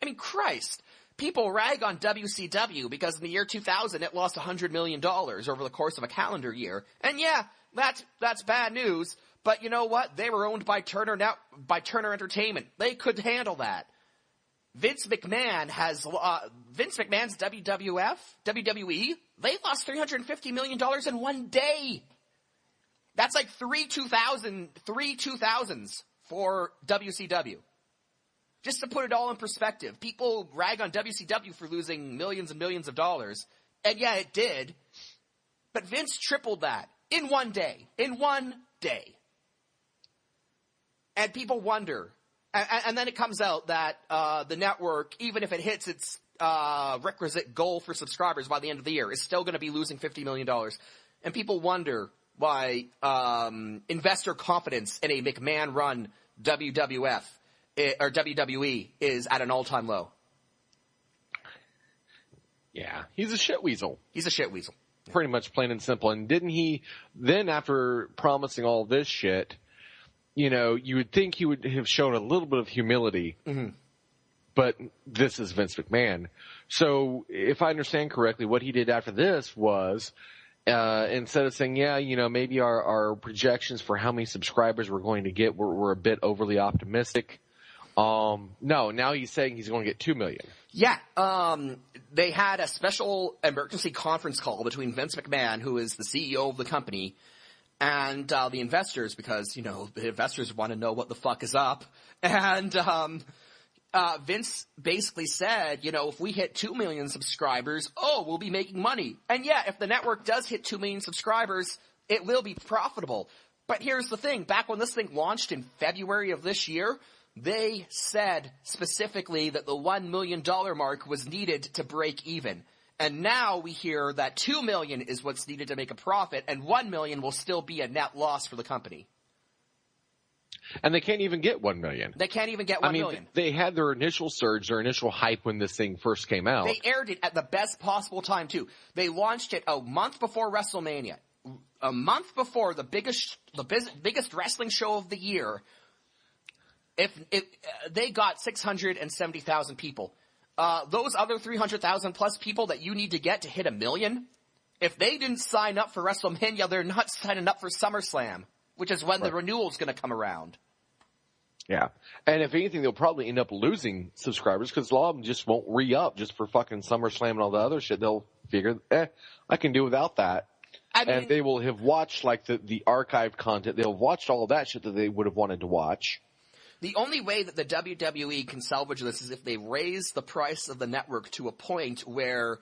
mean, Christ. People rag on WCW because in the year 2000 it lost $100 million over the course of a calendar year. And yeah, that's bad news. But you know what? They were owned by Turner Entertainment. They could handle that. Vince McMahon's WWE, they lost $350 million in one day. That's like three 2000s for WCW. Just to put it all in perspective, people rag on WCW for losing millions and millions of dollars. And yeah, it did. But Vince tripled that in one day. In one day. And people wonder. And then it comes out that the network, even if it hits its requisite goal for subscribers by the end of the year, is still going to be losing $50 million. And people wonder why investor confidence in a McMahon-run WWF or WWE is at an all-time low. Yeah, he's a shit weasel. He's a shit weasel. Pretty much plain and simple. And didn't he, then after promising all this shit, you would think he would have shown a little bit of humility. Mm-hmm. But this is Vince McMahon. So if I understand correctly, what he did after this was, instead of saying, maybe our projections for how many subscribers we're going to get were a bit overly optimistic, No, now he's saying he's going to get $2 million. Yeah, they had a special emergency conference call between Vince McMahon, who is the CEO of the company, and the investors, because, the investors want to know what the fuck is up. And Vince basically said, if we hit 2 million subscribers, we'll be making money. And yeah, if the network does hit 2 million subscribers, it will be profitable. But here's the thing. Back when this thing launched in February of this year, they said specifically that the $1 million mark was needed to break even. And now we hear that 2 million is what's needed to make a profit, and 1 million will still be a net loss for the company. And they can't even get 1 million. They can't even get 1 million. They had their initial surge, their initial hype when this thing first came out. They aired it at the best possible time, too. They launched it a month before WrestleMania. A month before the biggest wrestling show of the year. If they got 670,000 people. Those other 300,000 plus people that you need to get to hit 1 million, if they didn't sign up for WrestleMania, they're not signing up for SummerSlam, which is when the renewal's going to come around. Yeah. And if anything, they'll probably end up losing subscribers because a lot of them just won't re-up just for fucking SummerSlam and all the other shit. They'll figure, I can do without that. And they will have watched like the archived content. They'll have watched all of that shit that they would have wanted to watch. The only way that the WWE can salvage this is if they raise the price of the network to a point where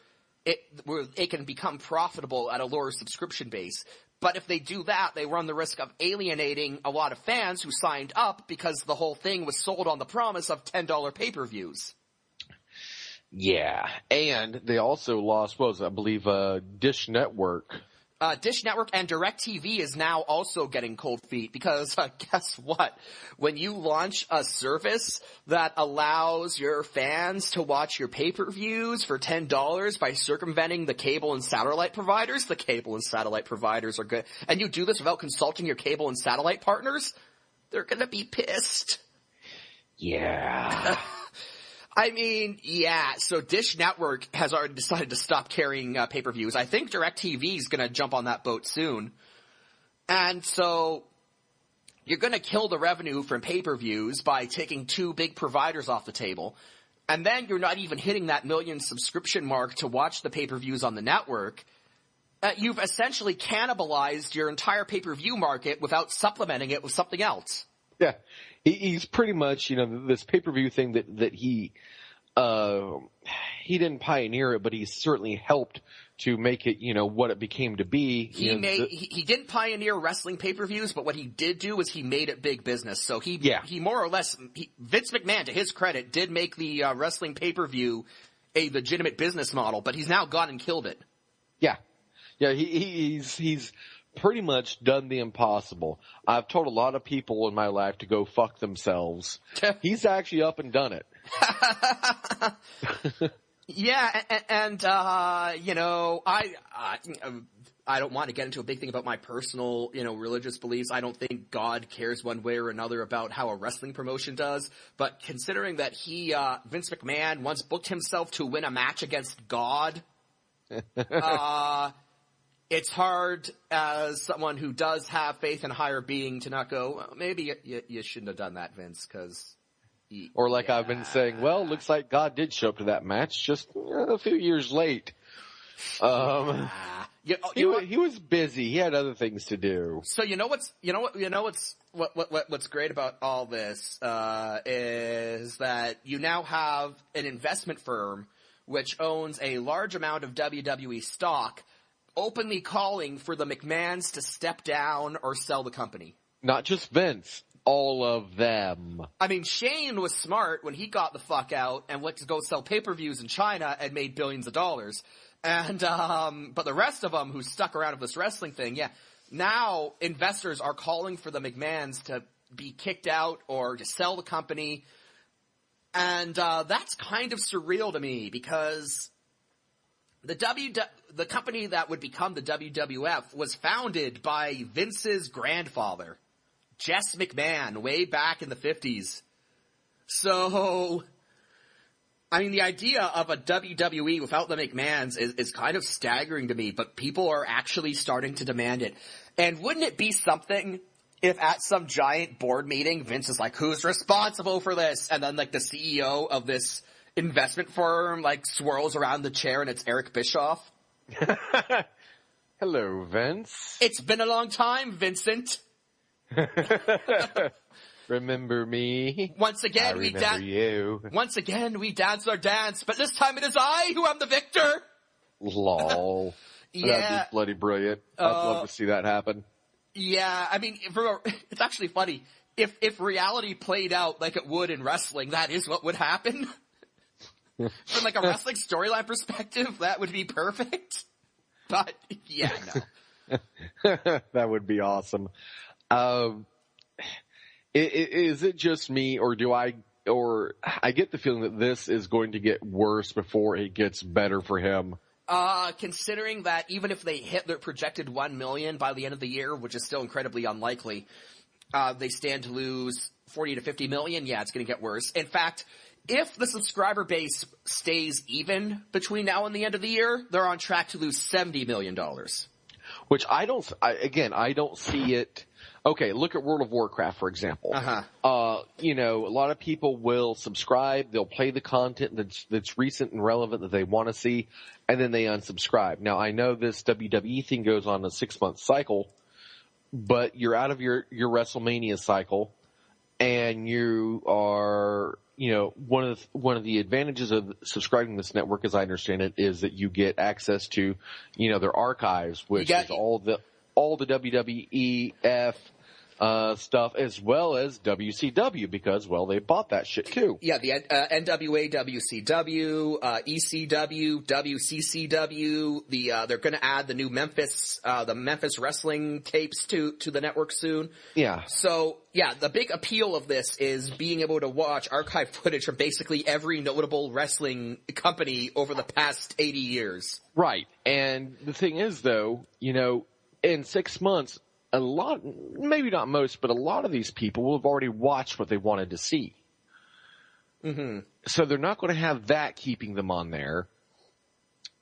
it can become profitable at a lower subscription base. But if they do that, they run the risk of alienating a lot of fans who signed up because the whole thing was sold on the promise of $10 pay-per-views. Yeah. And they also lost, I believe, Dish Network. Dish Network and DirecTV is now also getting cold feet because guess what? When you launch a service that allows your fans to watch your pay-per-views for $10 by circumventing the cable and satellite providers, the cable and satellite providers are good, and you do this without consulting your cable and satellite partners, they're gonna be pissed. Yeah. So Dish Network has already decided to stop carrying pay-per-views. I think DirecTV is going to jump on that boat soon. And so you're going to kill the revenue from pay-per-views by taking two big providers off the table. And then you're not even hitting that 1 million subscription mark to watch the pay-per-views on the network. You've essentially cannibalized your entire pay-per-view market without supplementing it with something else. Yeah. He's pretty much, this pay-per-view thing that he didn't pioneer it, but he certainly helped to make it, what it became to be. He didn't pioneer wrestling pay-per-views, but what he did do was he made it big business. So he more or less, Vince McMahon, to his credit, did make the wrestling pay-per-view a legitimate business model, but he's now gone and killed it. Yeah. Yeah, he's pretty much done the impossible. I've told a lot of people in my life to go fuck themselves. He's actually up and done it. Yeah, and I don't want to get into a big thing about my personal, religious beliefs. I don't think God cares one way or another about how a wrestling promotion does. But considering that Vince McMahon once booked himself to win a match against God, it's hard as someone who does have faith in a higher being to not go, well, maybe you shouldn't have done that, Vince, because... I've been saying, looks like God did show up to that match just a few years late. He was busy. He had other things to do. So what's great about all this is that you now have an investment firm which owns a large amount of WWE stock, openly calling for the McMahons to step down or sell the company. Not just Vince. All of them. Shane was smart when he got the fuck out and went to go sell pay-per-views in China and made billions of dollars. And, but the rest of them who stuck around with this wrestling thing, now investors are calling for the McMahons to be kicked out or to sell the company. And, that's kind of surreal to me because the company that would become the WWF was founded by Vince's grandfather, Jess McMahon, way back in the 50s. So, the idea of a WWE without the McMahons is kind of staggering to me, but people are actually starting to demand it. And wouldn't it be something if at some giant board meeting, Vince is like, who's responsible for this? And then, like, the CEO of this investment firm, like, swirls around the chair and it's Eric Bischoff. Hello, Vince. It's been a long time, Vincent. Remember me? Once again, we dance our dance, but this time it is I who am the victor. Lol. Yeah. That'd be bloody brilliant. I'd love to see that happen. Yeah, I mean, it's actually funny. If reality played out like it would in wrestling, that is what would happen. From like a wrestling storyline perspective, that would be perfect. But yeah, no. That would be awesome. Is it just me, or I get the feeling that this is going to get worse before it gets better for him? Considering that even if they hit their projected 1 million by the end of the year, which is still incredibly unlikely, they stand to lose 40 to 50 million. Yeah, it's going to get worse. In fact, if the subscriber base stays even between now and the end of the year, they're on track to lose $70 million. Which I don't see it. Okay, look at World of Warcraft, for example. A lot of people will subscribe, they'll play the content that's recent and relevant that they want to see, and then they unsubscribe. Now, I know this WWE thing goes on a 6-month cycle, but you're out of your WrestleMania cycle, and you are, one of the advantages of subscribing to this network, as I understand it, is that you get access to, their archives, which is all the WWEF stuff, as well as WCW, because, well, they bought that shit too. Yeah, the NWA, WCW, ECW, WCCW. They're going to add the new Memphis wrestling tapes to the network soon. Yeah. So yeah, the big appeal of this is being able to watch archive footage from basically every notable wrestling company over the past 80 years. Right. And the thing is, though, in 6 months, a lot, maybe not most, but a lot of these people will have already watched what they wanted to see. Mm-hmm. So they're not going to have that keeping them on there.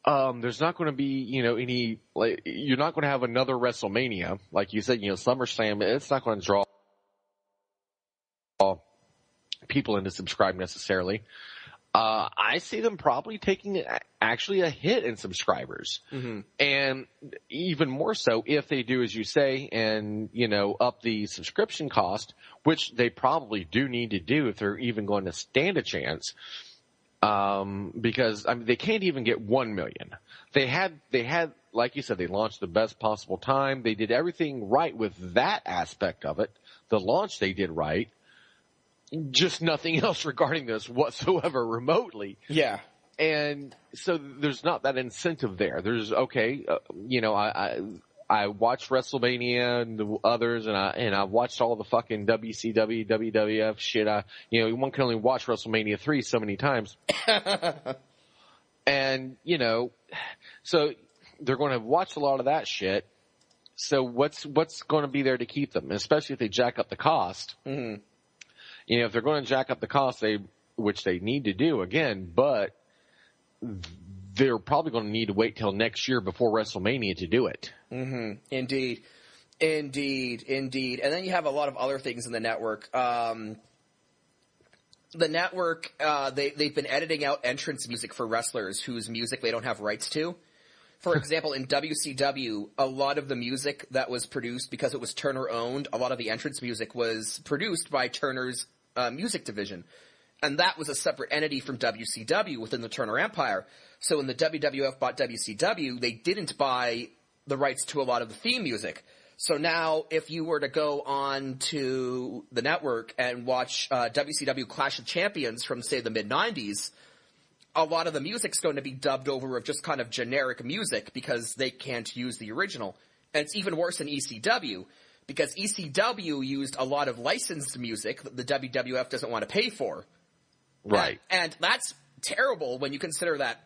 There's not going to be, any, like, you're not going to have another WrestleMania. Like you said, SummerSlam, it's not going to draw people in to subscribe necessarily. I see them probably taking actually a hit in subscribers. Mm-hmm. And even more so if they do, as you say, and, up the subscription cost, which they probably do need to do if they're even going to stand a chance. Because, they can't even get 1 million. They had, like you said, they launched the best possible time. They did everything right with that aspect of it. The launch they did right. Just nothing else regarding this whatsoever remotely. Yeah. And so there's not that incentive there. There's, okay, I watched WrestleMania and the others, and I watched all the fucking WCW, WWF shit. One can only watch WrestleMania 3 so many times. And, so they're going to watch a lot of that shit. So what's going to be there to keep them, especially if they jack up the cost? Mm-hmm. If they're going to jack up the cost, which they need to do again, but they're probably going to need to wait till next year before WrestleMania to do it. Mm-hmm. Indeed. And then you have a lot of other things in the network. The network, they've been editing out entrance music for wrestlers whose music they don't have rights to. For example, in WCW, a lot of the music that was produced, because it was Turner-owned, a lot of the entrance music was produced by Turner's music division. And that was a separate entity from WCW within the Turner Empire. So when the WWF bought WCW, they didn't buy the rights to a lot of the theme music. So now, if you were to go on to the network and watch WCW Clash of Champions from, say, the mid-90s, a lot of the music's going to be dubbed over of just kind of generic music because they can't use the original. And it's even worse in ECW, because ECW used a lot of licensed music that the WWF doesn't want to pay for. Right. And that's terrible when you consider that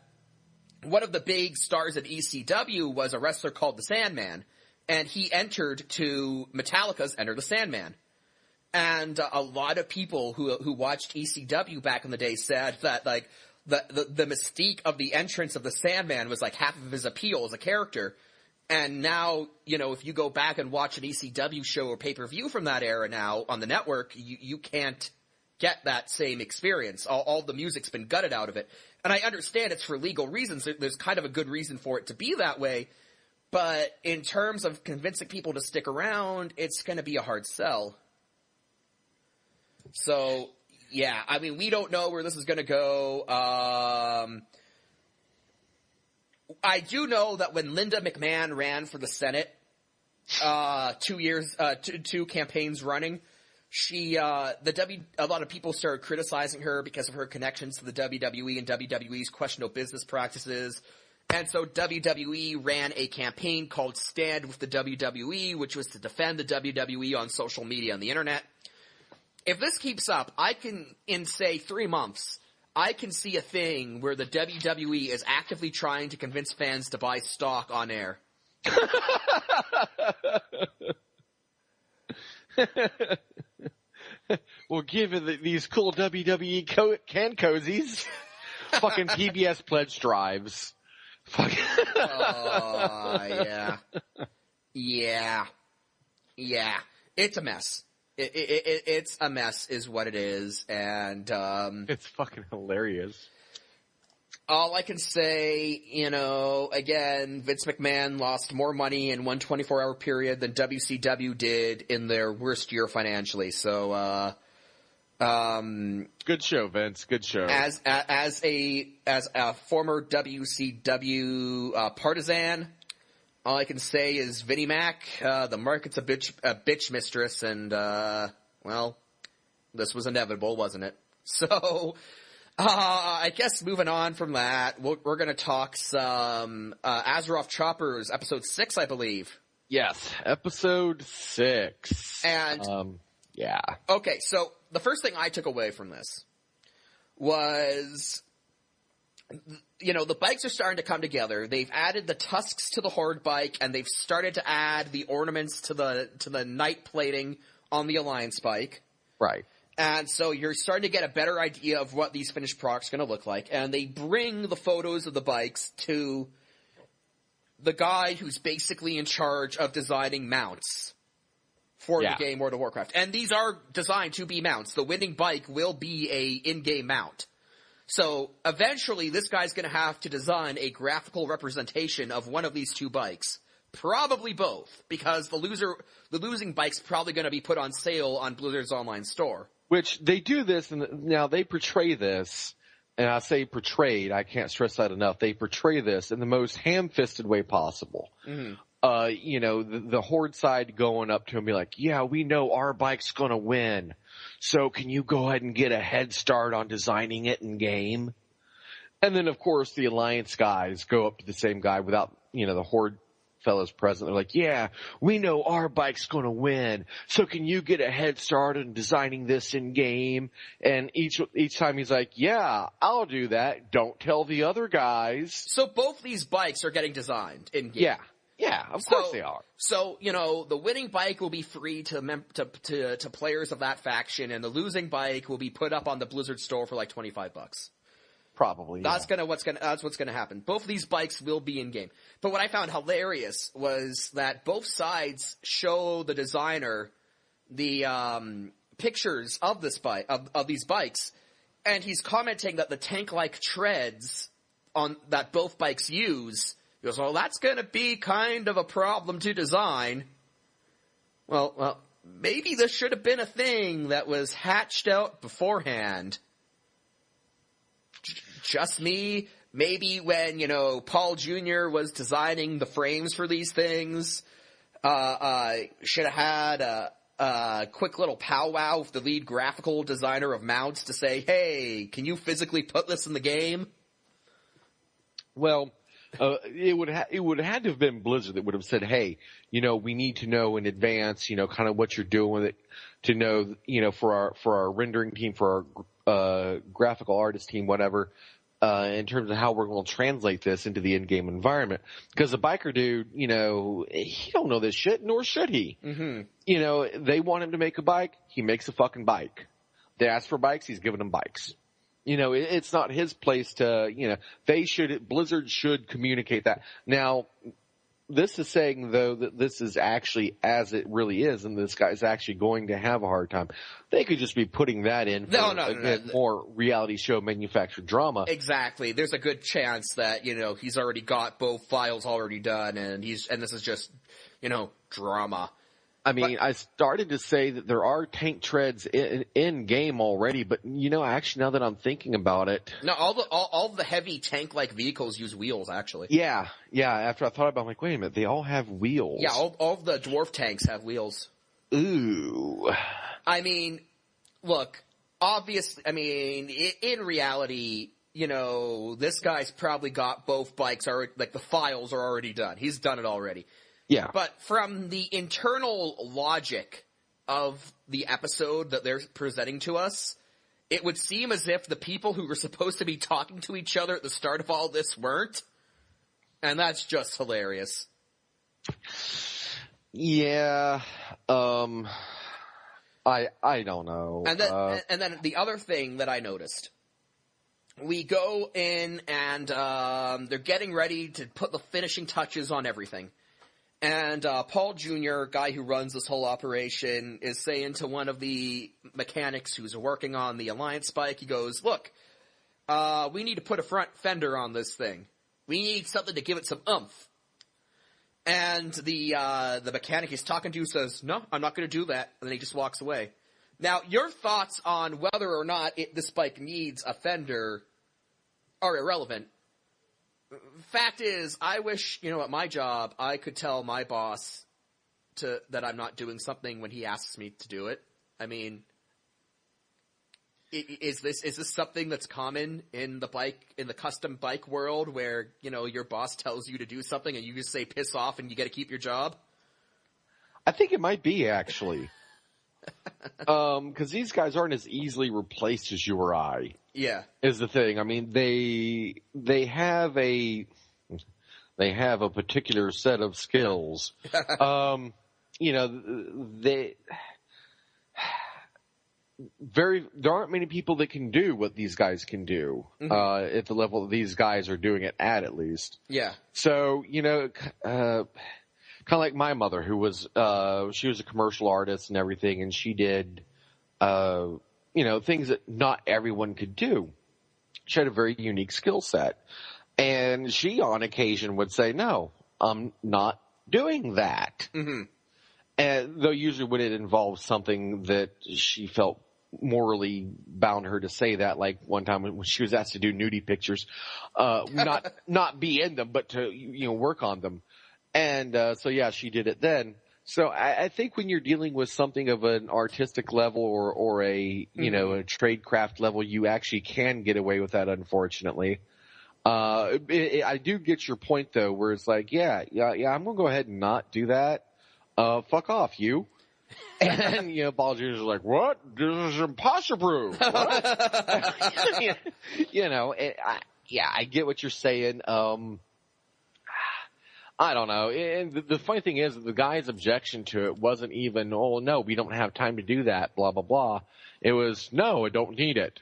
one of the big stars at ECW was a wrestler called the Sandman, and he entered to Metallica's Enter the Sandman. And a lot of people who watched ECW back in the day said that, like, the mystique of the entrance of the Sandman was like half of his appeal as a character. And now, if you go back and watch an ECW show or pay-per-view from that era now on the network, you can't get that same experience. All the music's been gutted out of it. And I understand it's for legal reasons. There's kind of a good reason for it to be that way. But in terms of convincing people to stick around, it's going to be a hard sell. So, yeah, I mean, we don't know where this is going to go. I do know that when Linda McMahon ran for the Senate, 2 campaigns running, a lot of people started criticizing her because of her connections to the WWE and WWE's questionable business practices. And so WWE ran a campaign called Stand with the WWE, which was to defend the WWE on social media and the internet. If this keeps up, in say 3 months, I can see a thing where the WWE is actively trying to convince fans to buy stock on air. Well, given these cool WWE can cozies, fucking PBS pledge drives. Fucking. Yeah. Yeah. It's a mess. It's a mess is what it is, and it's fucking hilarious. All I can say, again, Vince McMahon lost more money in one 24-hour period than WCW did in their worst year financially. So, good show, Vince. Good show. As a former WCW partisan, all I can say is Vinnie Mac, the market's a bitch mistress, and well, this was inevitable, wasn't it? So. I guess moving on from that, we're going to talk some Azeroth Choppers, episode 6, I believe. Yes, episode 6. And yeah. Okay, so the first thing I took away from this was, the bikes are starting to come together. They've added the tusks to the Horde bike, and they've started to add the ornaments to the night plating on the Alliance bike. Right. And so you're starting to get a better idea of what these finished products are going to look like. And they bring the photos of the bikes to the guy who's basically in charge of designing mounts for the game World of Warcraft. And these are designed to be mounts. The winning bike will be a in-game mount. So eventually this guy's going to have to design a graphical representation of one of these 2 bikes. Probably both, because the losing bike's probably going to be put on sale on Blizzard's online store. Which they do this, and now they portray this, and I say portrayed, I can't stress that enough. They portray this in the most ham-fisted way possible. Mm-hmm. The Horde side going up to him and be like, yeah, we know our bike's gonna win. So can you go ahead and get a head start on designing it in game? And then, of course, the Alliance guys go up to the same guy without, the Horde fellas present. They're like, yeah, we know our bike's gonna win. So can you get a head start on designing this in game? And each time he's like, yeah, I'll do that. Don't tell the other guys. So both these bikes are getting designed in game. Yeah, of course they are. So, the winning bike will be free to players of that faction, and the losing bike will be put up on the Blizzard store for like $25. Probably. That's what's gonna happen. Both of these bikes will be in game. But what I found hilarious was that both sides show the designer the pictures of this bike of these bikes, and he's commenting that the tank-like treads that both bikes use. He goes, "Well, that's gonna be kind of a problem to design." Well, maybe this should have been a thing that was hatched out beforehand. Just me. Maybe when, Paul Jr. was designing the frames for these things, should have had a quick little powwow with the lead graphical designer of mounts to say, hey, can you physically put this in the game? Well, it would have had to have been Blizzard that would have said, hey, we need to know in advance, kind of what you're doing with it to know, for our rendering team, for our graphical artist team, whatever, in terms of how we're going to translate this into the in-game environment. Because the biker dude, he don't know this shit, nor should he. Mm-hmm. They want him to make a bike, he makes a fucking bike. They ask for bikes, he's giving them bikes. It's not his place to, Blizzard should communicate that. Now, this is saying, though, that this is actually as it really is, and this guy's actually going to have a hard time. They could just be putting that in for no. more reality show manufactured drama. Exactly. There's a good chance that, he's already got both files already done, and this is just, drama. I mean, I started to say that there are tank treads in game already, but actually, now that I'm thinking about it, no, all the heavy tank-like vehicles use wheels. Actually, yeah. After I thought about it, I'm like, wait a minute, they all have wheels. Yeah, all of the dwarf tanks have wheels. Ooh. I mean, look, obviously, in reality, this guy's probably got both bikes already. Like the files are already done. He's done it already. Yeah. But from the internal logic of the episode that they're presenting to us, it would seem as if the people who were supposed to be talking to each other at the start of all this weren't. And that's just hilarious. Yeah. I don't know. And then the other thing that I noticed. We go in and they're getting ready to put the finishing touches on everything. And Paul Jr., guy who runs this whole operation, is saying to one of the mechanics who's working on the Alliance bike, he goes, look, we need to put a front fender on this thing. We need something to give it some oomph. And the mechanic he's talking to says, no, I'm not going to do that. And then he just walks away. Now, your thoughts on whether or not this bike needs a fender are irrelevant. Fact is, I wish, at my job, I could tell my boss that I'm not doing something when he asks me to do it. I mean, is this something that's common in the custom bike world where, your boss tells you to do something and you just say piss off and you get to keep your job? I think it might be, actually. Because these guys aren't as easily replaced as you or I. Yeah, is the thing. I mean, they have a particular set of skills. There aren't many people that can do what these guys can do at the level that these guys are doing it at least. Yeah. So kind of like my mother, who was she was a commercial artist and everything, and she did things that not everyone could do. She had a very unique skill set, and she on occasion would say, "No, I'm not doing that." Mm-hmm. And though usually when it involves something that she felt morally bound her to say that, like one time when she was asked to do nudie pictures, not be in them, but to work on them. And so yeah, she did it then. So I think when you're dealing with something of an artistic level or a a trade craft level, you actually can get away with that. Unfortunately, I do get your point though, where it's like, yeah, I'm gonna go ahead and not do that. Fuck off, you. And Paul Jr. is like, what? This is impossible. What? I get what you're saying. I don't know. And the funny thing is, the guy's objection to it wasn't even, oh, no, we don't have time to do that, blah, blah, blah. It was, no, I don't need it.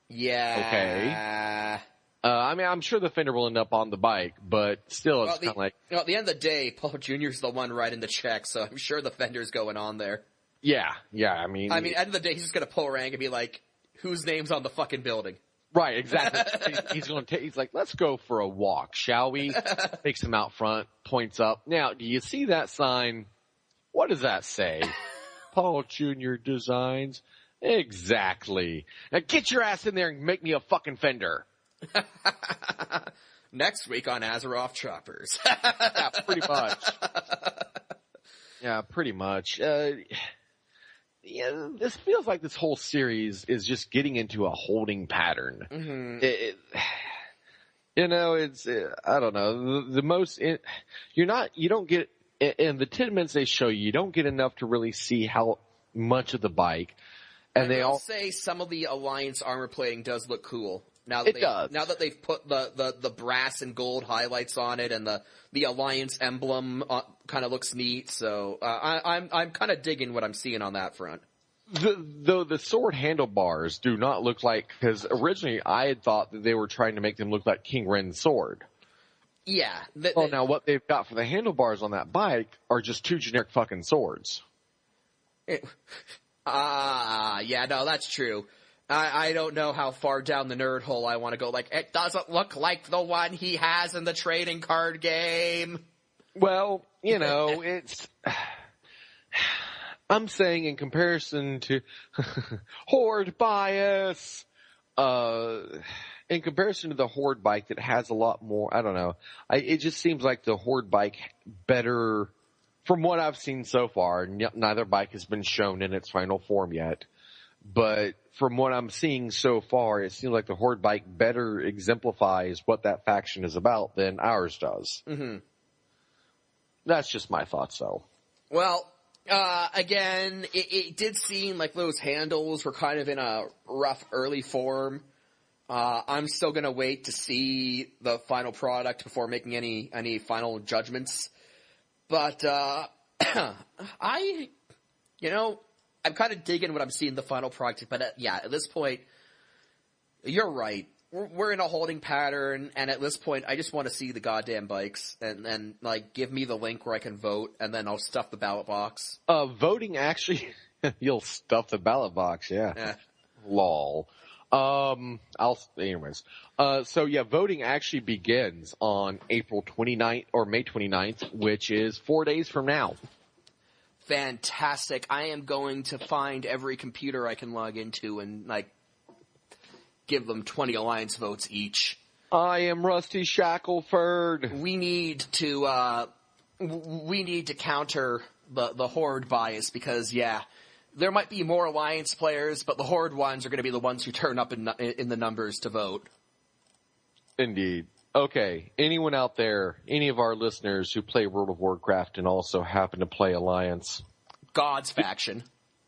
Yeah. Okay. I'm sure the fender will end up on the bike, but still it's kind of like... at the end of the day, Paul Jr.'s the one writing the check, so I'm sure the fender's going on there. Yeah, I mean, at the end of the day, he's just going to pull rank and be like, whose name's on the fucking building? Right, exactly. He's like, let's go for a walk, shall we? Takes him out front, points up. Now, do you see that sign? What does that say? Paul Jr. Designs? Exactly. Now get your ass in there and make me a fucking fender. Next week on Azeroth Choppers. Yeah, pretty much. Yeah, pretty much. Yeah, this feels like this whole series is just getting into a holding pattern. Mm-hmm. It's I don't know. You don't get in the 10 minutes they show you don't get enough to really see how much of the bike. And they all say some of the Alliance armor plating does look cool. Now that they've put the brass and gold highlights on it, and the Alliance emblem kind of looks neat. So I'm kind of digging what I'm seeing on that front. The sword handlebars do not look like, because originally I had thought that they were trying to make them look like King Ren's sword. Yeah. Now what they've got for the handlebars on that bike are just two generic fucking swords. Yeah, no, that's true. I don't know how far down the nerd hole I want to go. Like, it doesn't look like the one he has in the trading card game. Well, it's... I'm saying in comparison to Horde bias, in comparison to the Horde bike that has a lot more, I don't know. It just seems like the Horde bike better, from what I've seen so far, neither bike has been shown in its final form yet. But from what I'm seeing so far, it seems like the Horde bike better exemplifies what that faction is about than ours does. Mm-hmm. That's just my thoughts, though. Well, again, it did seem like those handles were kind of in a rough early form. I'm still gonna wait to see the final product before making any final judgments. But, I'm kind of digging what I'm seeing in the final product, but at this point, you're right. We're in a holding pattern, and at this point, I just want to see the goddamn bikes, and give me the link where I can vote, and then I'll stuff the ballot box. Voting actually, you'll stuff the ballot box, yeah. Lol. Anyways. Voting actually begins on April 29th, or May 29th, which is 4 days from now. Fantastic. I am going to find every computer I can log into and, give them 20 alliance votes each. I am Rusty Shackleford. We need to counter the Horde bias because, there might be more alliance players, but the Horde ones are going to be the ones who turn up in the numbers to vote. Indeed. Okay, anyone out there, any of our listeners who play World of Warcraft and also happen to play Alliance? God's faction.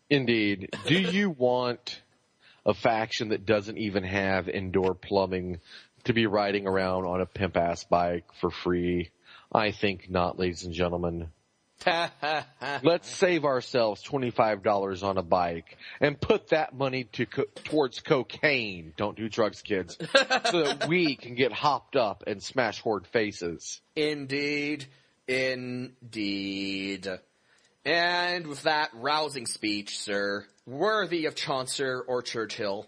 Indeed. Do you want a faction that doesn't even have indoor plumbing to be riding around on a pimp-ass bike for free? I think not, ladies and gentlemen. Let's save ourselves $25 on a bike and put that money towards cocaine. Don't do drugs, kids. So that we can get hopped up and smash Horde faces. Indeed. Indeed. And with that rousing speech, sir, worthy of Chaucer or Churchill,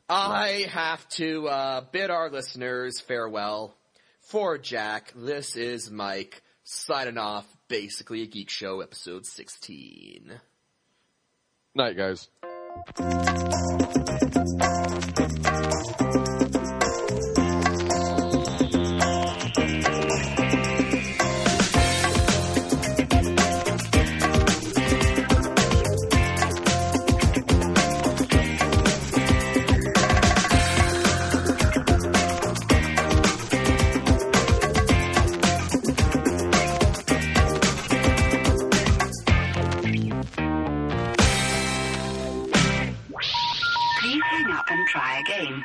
I have to bid our listeners farewell. For Jack, this is Mike, signing off. Basically a Geek Show, episode 16. Night, guys. Please hang up and try again.